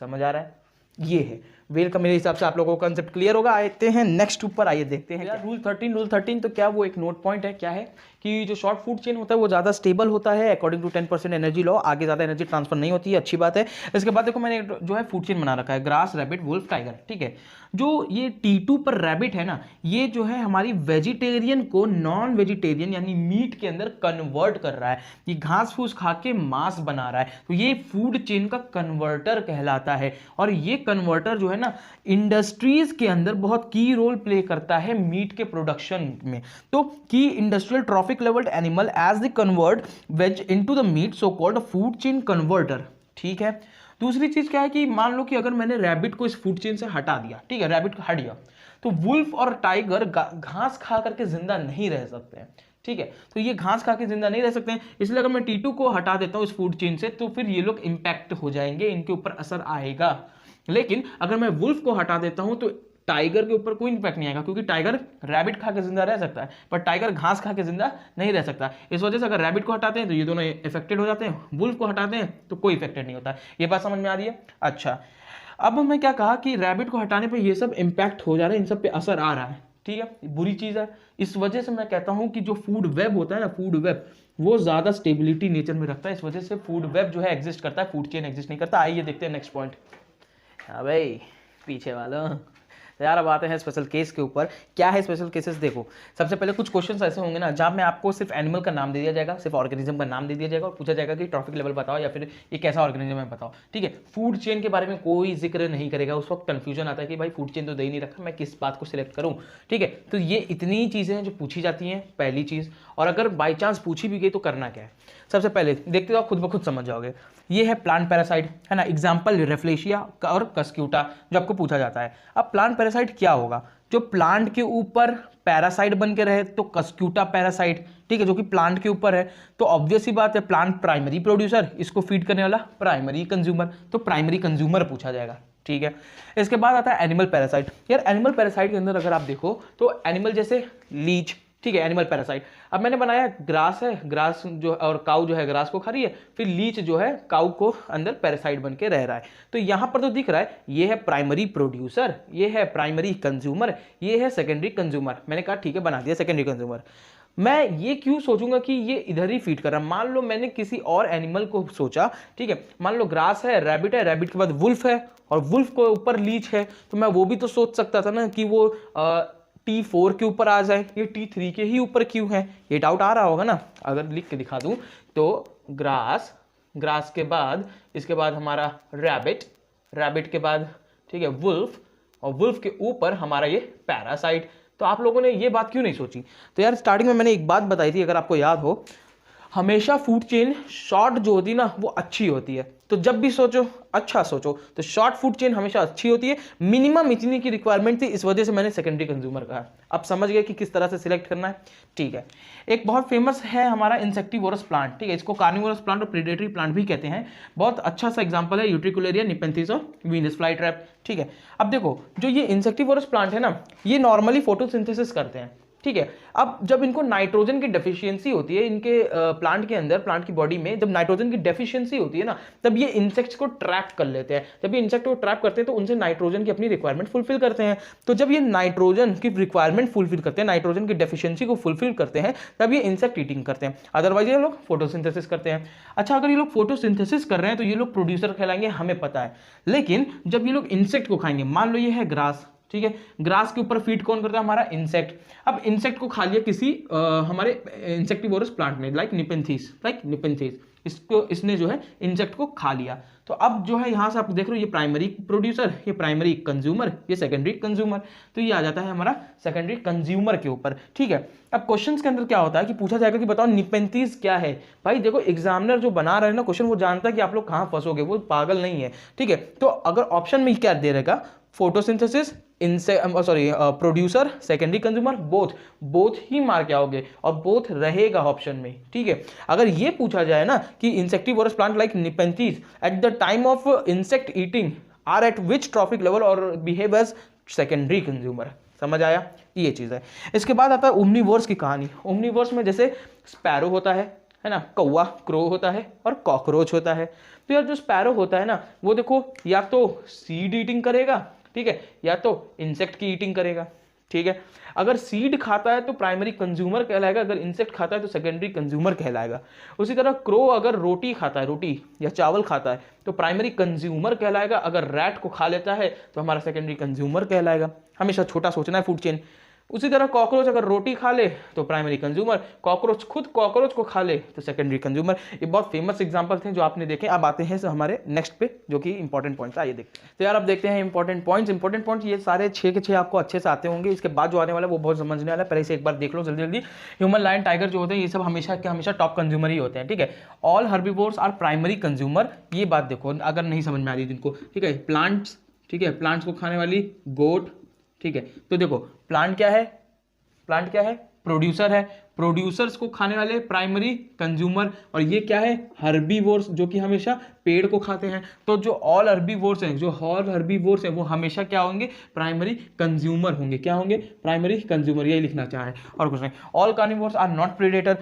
समझ आ रहा है, ये है वेल का। मेरे हिसाब से आप लोगों को कंसेप्ट क्लियर होगा। आते हैं नेक्स्ट ऊपर, आइए देखते हैं। रूल 13 तो क्या वो एक नोट पॉइंट है, क्या है कि जो शॉर्ट फूड चेन होता है वो ज़्यादा स्टेबल होता है अकॉर्डिंग टू 10% एनर्जी लॉ, आगे ज़्यादा एनर्जी ट्रांसफर नहीं होती है, अच्छी बात है। इसके बाद देखो मैंने जो है फूड चेन बना रखा है, ग्रास, रैबिट, वुल्फ, टाइगर, ठीक है। जो ये T2 पर रैबिट है ना, ये जो है हमारी वेजिटेरियन को नॉन वेजिटेरियन यानी मीट के अंदर कन्वर्ट कर रहा है। ये घास फूस खा के मांस बना रहा है, तो ये फूड चेन का कन्वर्टर कहलाता है। और ये कन्वर्टर जो है ना इंडस्ट्रीज के अंदर बहुत की रोल प्ले करता है मीट के प्रोडक्शन में। तो की industrial trophic levelled animal as the convert veg into the meat, so called food chain converter, ठीक है। दूसरी चीज क्या है कि मान लो कि अगर मैंने रैबिट को इस फूड चेन से हटा दिया, ठीक है, रैबिट हट गया, तो वुल्फ और टाइगर घास खा करके जिंदा नहीं रह सकते हैं, ठीक है। तो ये घास खा के जिंदा नहीं रह सकते हैं, इसलिए अगर मैं T2 को हटा देता हूं इस फूड चेन से तो फिर ये लोग इंपैक्ट हो जाएंगे, इनके ऊपर असर आएगा। लेकिन अगर मैं वुल्फ को हटा देता हूं तो टाइगर के ऊपर कोई इंपैक्ट नहीं आएगा, क्योंकि टाइगर रैबिट खा के जिंदा रह सकता है पर टाइगर घास खा के जिंदा नहीं रह सकता। इस वजह से अगर रैबिट को हटाते हैं तो ये दोनों इफेक्टेड हो जाते हैं, वुल्फ को हटाते हैं तो कोई इफेक्टेड नहीं होता। ये बात समझ में आ रही है? अच्छा, अब मैं क्या कहा कि रैबिट को हटाने पर ये सब इंपैक्ट हो जा रहा है, इन सब पे असर आ रहा है, ठीक है, बुरी चीज है। इस वजह से मैं कहता हूं कि जो फूड वेब होता है ना, फूड वेब वो ज्यादा स्टेबिलिटी नेचर में रखता है, इस वजह से फूड वेब जो है एग्जिस्ट करता है, फूड चेन एग्जिस्ट नहीं करता। आइए देखते हैं नेक्स्ट पॉइंट। हाँ भाई पीछे वालों, यार अब आते हैं स्पेशल केस के ऊपर। क्या है स्पेशल केसेस? देखो सबसे पहले कुछ क्वेश्चंस ऐसे होंगे ना जहां में आपको सिर्फ एनिमल का नाम दे दिया जाएगा, सिर्फ ऑर्गेनिज्म का नाम दे दिया जाएगा और पूछा जाएगा कि ट्रॉफिक लेवल बताओ या फिर ये कैसा ऑर्गेनिज्म है बताओ, ठीक है। फूड चेन के बारे में कोई जिक्र नहीं करेगा, उस वक्त कंफ्यूजन आता है कि भाई फूड चेन तो दे ही नहीं रखा, मैं किस बात को सिलेक्ट करूँ, ठीक है। तो ये इतनी चीजें हैं जो पूछी जाती हैं, पहली चीज। और अगर बाई चांस पूछी भी गई तो करना क्या है, सबसे पहले देखते हो आप खुद ब खुद समझ जाओगे। ये है प्लांट पैरासाइट, है ना, एग्जाम्पल रेफ्लेशिया और कस्क्यूटा जो आपको पूछा जाता है। अब प्लांट पैरासाइट क्या होगा? जो प्लांट के ऊपर पैरासाइट बन के रहे तो कस्क्यूटा पैरासाइट, ठीक है, जो कि प्लांट के ऊपर है। तो ऑब्वियस सी बात है प्लांट प्राइमरी प्रोड्यूसर, इसको फीड करने वाला प्राइमरी कंज्यूमर, तो प्राइमरी कंज्यूमर पूछा जाएगा, ठीक है। इसके बाद आता है एनिमल पैरासाइट। यार एनिमल पैरासाइट के अंदर अगर आप देखो तो एनिमल जैसे लीच, ठीक है, एनिमल पैरासाइट। अब मैंने बनाया ग्रास है, ग्रास जो और काऊ जो है ग्रास को खा रही है, फिर लीच जो है काऊ को अंदर पैरासाइट बन के रह रहा है। तो यहां पर तो दिख रहा है ये है प्राइमरी प्रोड्यूसर, ये है प्राइमरी कंज्यूमर, ये है सेकेंडरी कंज्यूमर। मैंने कहा ठीक है बना दिया सेकेंडरी कंज्यूमर। मैं ये क्यों सोचूंगा कि ये इधर ही फीड कर रहा है? मान लो मैंने किसी और एनिमल को सोचा, ठीक है, मान लो ग्रास है, रैबिट है, रैबिट के बाद वुल्फ है और वुल्फ के ऊपर लीच है, तो मैं वो भी तो सोच सकता था ना कि वो T4 के ऊपर आ जाए, ये T3 के ही ऊपर क्यों है? ये डाउट आ रहा होगा ना। अगर लिख के दिखा दूं तो ग्रास, ग्रास के बाद इसके बाद हमारा रैबिट, रैबिट के बाद ठीक है वुल्फ, और वुल्फ के ऊपर हमारा ये पैरासाइट। तो आप लोगों ने ये बात क्यों नहीं सोची? तो यार स्टार्टिंग में मैंने एक बात बताई थी, अगर आपको याद हो, हमेशा फूड चेन शॉर्ट जो होती है ना वो अच्छी होती है। तो जब भी सोचो अच्छा सोचो, तो शॉर्ट फूड चेन हमेशा अच्छी होती है। मिनिमम इतनी की रिक्वायरमेंट थी, इस वजह से मैंने सेकेंडरी कंज्यूमर कहा। अब समझ गए कि किस तरह से सिलेक्ट करना है, ठीक है। एक बहुत फेमस है हमारा इंसेक्टिवोरस प्लांट, ठीक है, इसको कार्निवोरस प्लांट और प्रेडेटरी प्लांट भी कहते हैं। बहुत अच्छा सा एग्जांपल है यूट्रिकुलेरिया, निपेंथिस और वीनस फ्लाई ट्रैप, ठीक है। अब देखो जो ये इंसेक्टिवोरस प्लांट है ना, ये नॉर्मली फोटोसिंथेसिस करते हैं, ठीक है। अब जब इनको नाइट्रोजन की डेफिशिएंसी होती है, इनके प्लांट के अंदर, प्लांट की बॉडी में जब नाइट्रोजन की डेफिशिएंसी होती है ना, तब ये इंसेक्ट्स को ट्रैप कर लेते हैं। जब ये इंसेक्ट को ट्रैप करते हैं तो उनसे नाइट्रोजन की अपनी रिक्वायरमेंट फुलफिल करते हैं। तो जब ये नाइट्रोजन की रिक्वायरमेंट फुलफिल करते हैं, नाइट्रोजन की डेफिशिएंसी को फुलफिल करते हैं, तब ये इंसेक्ट ईटिंग करते हैं। अदरवाइज ये लोग फोटोसिंथेसिस करते हैं। अच्छा, अगर ये लोग फोटोसिंथेसिस कर रहे हैं तो ये लोग प्रोड्यूसर कहलाएंगे, हमें पता है। लेकिन जब ये लोग इंसेक्ट को खाएंगे, मान लो ये है ग्रास, ठीक है, ग्रास के ऊपर फीड कौन करता है? हमारा इंसेक्ट। अब इंसेक्ट को खा लिया किसी हमारे इंसेक्टिवोरस प्लांट में, लाइक निपेंथिस, इसको इसने जो है इंसेक्ट को खा लिया। तो अब जो है यहां से आप देख रहे हो, ये प्राइमरी प्रोड्यूसर, ये प्राइमरी कंज्यूमर, ये सेकेंडरी कंज्यूमर। तो ये आ जाता है हमारा सेकेंडरी कंज्यूमर के ऊपर, ठीक है। अब क्वेश्चंस के अंदर क्या होता है कि पूछा जाएगा कि बताओ निपेंथिस क्या है। भाई देखो एग्जामिनर जो बना रहे हैं ना क्वेश्चन, वो जानता है कि आप लोग कहां फंसोगे, वो पागल नहीं है, ठीक है। तो अगर ऑप्शन में क्या दे रहेगा, photosynthesis, producer, secondary consumer, both ही मार के आओगे और बोथ रहेगा ऑप्शन में, ठीक है। अगर ये पूछा जाए ना कि insectivorous plant like nepenthes at the time of insect eating are at which trophic level और बिहेव एज सेकेंडरी कंज्यूमर, समझ आया, ये चीज़ है। इसके बाद आता है ओमनीवोर्स की कहानी। ओमनीवोर्स में जैसे स्पैरो होता है ना, कौवा, क्रो होता है और कॉकरोच होता है। तो यार जो स्पैरो होता है ना, वो देखो या तो सीड ईटिंग करेगा, ठीक है, या तो इंसेक्ट की ईटिंग करेगा, ठीक है। अगर सीड खाता है तो प्राइमरी कंज्यूमर कहलाएगा, अगर इंसेक्ट खाता है तो सेकेंडरी कंज्यूमर कहलाएगा। उसी तरह क्रो अगर रोटी खाता है, रोटी या चावल खाता है तो प्राइमरी कंज्यूमर कहलाएगा, अगर रैट को खा लेता है तो हमारा सेकेंडरी कंज्यूमर कहलाएगा। हमेशा छोटा सोचना है फूड चेन। उसी तरह कॉकरोच अगर रोटी खा ले तो प्राइमरी कंज्यूमर, कॉकरोच खुद कॉकरोच को खा ले तो सेकेंडरी कंज्यूमर। ये बहुत फेमस एग्जांपल थे जो आपने देखे। अब आते हैं हमारे नेक्स्ट पे जो कि इंपॉर्टेंट पॉइंट्स, आइए देखते हैं। तो यार अब देखते हैं इंपॉर्टेंट पॉइंट्स। ये सारे 6 के 6 आपको अच्छे से आते होंगे। इसके बाद जो आने वाला है वो बहुत समझने वाला है, पहले से एक बार देख लो जल्दी। ह्यूमन, लायन, टाइगर जो होते हैं ये सब हमेशा के हमेशा टॉप कंज्यूमर ही होते हैं, ठीक है। All herbivores are primary consumer, ये बात देखो अगर नहीं समझ में आ रही जिनको, ठीक है। प्लांट्स, ठीक है, प्लांट्स को खाने वाली गोट, ठीक है। तो देखो प्लांट क्या है, प्रोड्यूसर है, प्रोड्यूसर्स को खाने वाले प्राइमरी कंज्यूमर, और ये क्या है, हर्बीवोर्स जो कि हमेशा पेड़ को खाते हैं। तो जो ऑल हर्बीवोर्स हैं वो हमेशा क्या होंगे, प्राइमरी कंज्यूमर होंगे। क्या होंगे, प्राइमरी कंज्यूमर, यही लिखना चाह है और कुछ नहीं। All carnivores are not predator,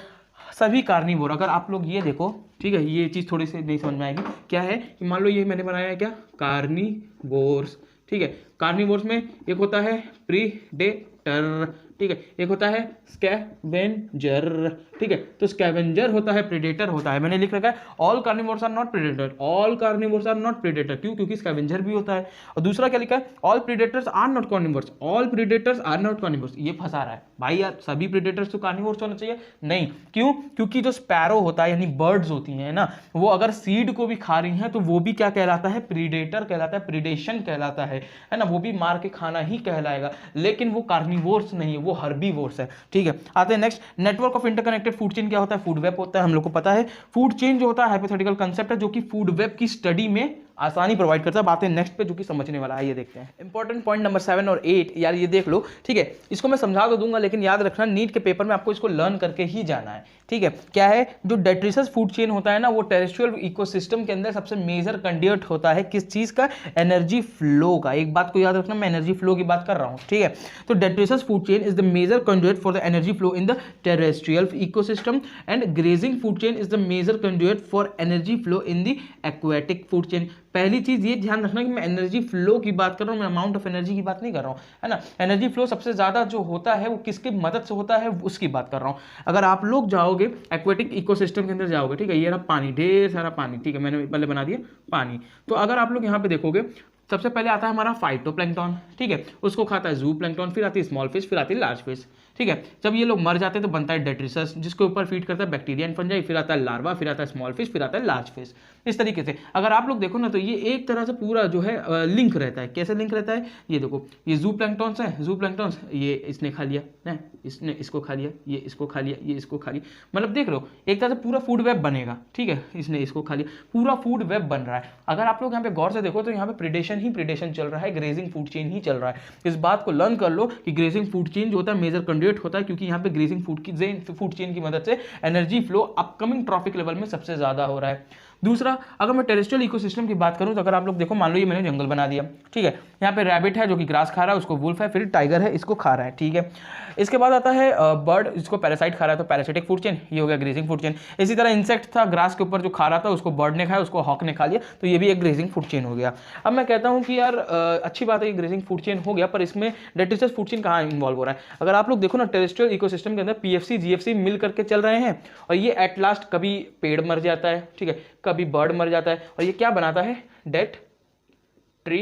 सभी कार्निवोर। अगर आप लोग ये देखो, ठीक है, ये चीज थोड़ी सी नहीं समझ में आएगी, क्या है कि मान लो ये मैंने बनाया है क्या, कार्निवोर्स, ठीक है। कार्निवोर्स में एक होता है प्रीडेटर, ठीक है, एक होता है स्कैवेंजर, ठीक है। तो स्कैवेंजर होता है, प्रेडेटर होता है। मैंने लिख रखा है all carnivores are not predator, all carnivores are not predator, क्यों, क्योंकि स्कैवेंजर भी होता है। और दूसरा क्या लिखा है, all predators are not carnivores, all predators are not carnivores. ये फंसा रहा है भाई यार, सभी प्रेडेटर्स तो कार्निवोर्स होना चाहिए, नहीं, क्यों, क्योंकि जो स्पैरो होता है यानी बर्ड्स होती हैं ना, वो अगर सीड को भी खा रही हैं तो वो भी क्या कहलाता है, प्रीडेटर कहलाता है, प्रीडेशन कहलाता है ना, वो भी मार के खाना ही कहलाएगा। लेकिन वो कार्निवोर्स नहीं है, वो हर्बीवोर्स है, ठीक है। आते हैं next, network of interconnected food chain क्या होता है, फूड वेब होता है, हम लोग को पता है। फूड चेन जो होता है हाइपोथेटिकल कांसेप्ट है जो कि फूड वेब की स्टडी में आसानी प्रोवाइड करता है। बातें नेक्स्ट पे जो कि समझने वाला है, ये देखते हैं। इंपॉर्टेंट पॉइंट नंबर 7 और 8 यार ये देख लो, ठीक है। इसको मैं समझा तो दूंगा लेकिन याद रखना नीट के पेपर में आपको इसको लर्न करके ही जाना है, ठीक है। क्या है, जो डेट्रिटस फूड चेन होता है ना, वो टेरेस्ट्रियल इकोसिस्टम के अंदर सबसे मेजर कंड्यूट होता है, किस चीज का, एनर्जी फ्लो का। एक बात को याद रखना, मैं एनर्जी फ्लो की बात कर रहा हूं, ठीक है। तो detritus food chain is the major conduit for the energy flow in the terrestrial ecosystem and grazing food chain is the major conduit for energy flow in the aquatic food chain. पहली चीज ये ध्यान रखना कि मैं energy flow की बात कर रहा हूँ, मैं अमाउंट ऑफ एनर्जी की बात नहीं कर रहा हूँ, है ना। एनर्जी फ्लो सबसे ज्यादा जो होता है वो किसकी मदद से होता है, उसकी बात कर रहा हूँ। अगर आप लोग जाओगे एक्वेटिक इकोसिस्टम के अंदर जाओगे, ठीक है, ये रहा पानी, ढेर सारा पानी, ठीक है, मैंने पहले बना दिया पानी। तो अगर आप लोग यहाँ पे देखोगे, सबसे पहले आता है हमारा फाइटोप्लैंक्टन, ठीक है, उसको खाता है ज़ूप्लैंक्टन, फिर आती है स्मॉल फिश, फिर आती है लार्ज फिश, ठीक है। जब ये लोग मर जाते हैं तो बनता है डेट्रिटस, जिसके ऊपर फीड करता है बैक्टीरिया एंड फंजाई, फिर आता है लार्वा, फिर आता है स्मॉल फिश, फिर आता है लार्ज फिश। इस तरीके से अगर आप लोग देखो ना तो ये एक तरह से पूरा जो है लिंक रहता है। कैसे लिंक रहता है, ये देखो, ये ज़ूप्लैंक्टन्स है, ज़ूप्लैंक्टन्स, ये इसने खा लिया ना, इसने इसको खा लिया, ये इसको खा लिया, ये इसको खा लिया, मतलब देख लो एक तरह से पूरा फूड वेब बनेगा, ठीक है। इसने इसको खा लिया, पूरा फूड वेब बन रहा है। अगर आप लोग यहाँ पे गौर से देखो तो यहाँ पे प्रेडेशन ही प्रेडेशन चल रहा है, ग्रेजिंग फूड चेन ही चल रहा है। इस बात को लर्न कर लो कि ग्रेजिंग फूड चेन जो होता है मेजर कंड्यूट होता है, क्योंकि यहाँ पे ग्रेजिंग फूड चेन की मदद से energy flow upcoming trophic level में सबसे ज्यादा हो रहा है। दूसरा, अगर मैं टेरेस्ट्रियल इकोसिस्टम की बात करूं तो अगर आप लोग देखो, मान लो ये मैंने जंगल बना दिया, ठीक है, यहाँ पे रैबिट है जो कि ग्रास खा रहा है, उसको वुल्फ है, फिर टाइगर है, इसको खा रहा है, ठीक है। इसके बाद आता है बर्ड, इसको पैरासाइट खा रहा है, तो पैरासिटिक फूड चेन, ये हो गया ग्रेजिंग फूड चेन। इसी तरह इंसेक्ट था ग्रास के ऊपर जो खा रहा था, उसको बर्ड ने खाया, उसको हॉक ने खा लिया, तो ये भी एक ग्रेजिंग फूड चेन हो गया। अब मैं कहता हूँ कि यार अच्छी बात है कि ग्रेजिंग फूड चेन हो गया, पर इसमें डेट्रिटस फूड चेन कहाँ इन्वॉल्व हो रहा है। अगर आप लोग देखो ना, टेरेस्ट्रियल इकोसिस्टम के अंदर पीएफसी जीएफसी मिल करके चल रहे हैं, और ये एट लास्ट कभी पेड़ मर जाता है, ठीक है, कभी बर्ड मर जाता है, और ये क्या बनाता है, डेट्रिटस,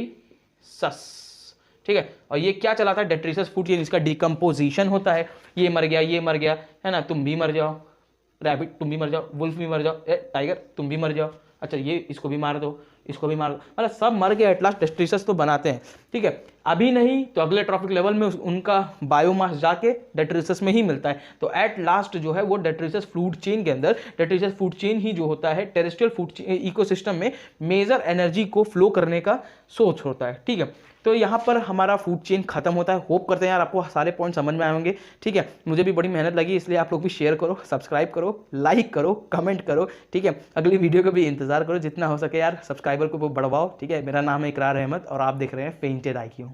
ठीक है। और ये क्या चलाता है, डेट्रिटस फूड चेन, इसका डिकम्पोजिशन होता है। ये मर गया, ये मर गया, है ना, तुम भी मर जाओ, रैबिट तुम भी मर जाओ, वुल्फ भी मर जाओ, टाइगर तुम भी मर जाओ, अच्छा ये इसको भी मार दो, इसको भी मार दो, मतलब सब मर के एट लास्ट डेट्रिटस तो बनाते हैं, ठीक है। अभी नहीं तो अगले ट्रॉफिक लेवल में उनका बायोमास जाके डेट्रिटस में ही मिलता है। तो एट लास्ट जो है वो डेट्रिटस फूड चेन के अंदर, डेट्रिटस फूड चेन ही जो होता है टेरेस्ट्रियल फूड इकोसिस्टम में मेजर एनर्जी को फ्लो करने का सोर्स होता है, ठीक है। तो यहाँ पर हमारा फूड चेन खत्म होता है। होप करते हैं यार आपको सारे पॉइंट समझ में आए होंगे, ठीक है। मुझे भी बड़ी मेहनत लगी, इसलिए आप लोग भी शेयर करो, सब्सक्राइब करो, लाइक करो, कमेंट करो, ठीक है। अगली वीडियो का भी इंतजार करो, जितना हो सके यार सब्सक्राइबर को वो बढ़वाओ, ठीक है। मेरा नाम है इकरार अहमद और आप देख रहे हैं पेंटेड IQ।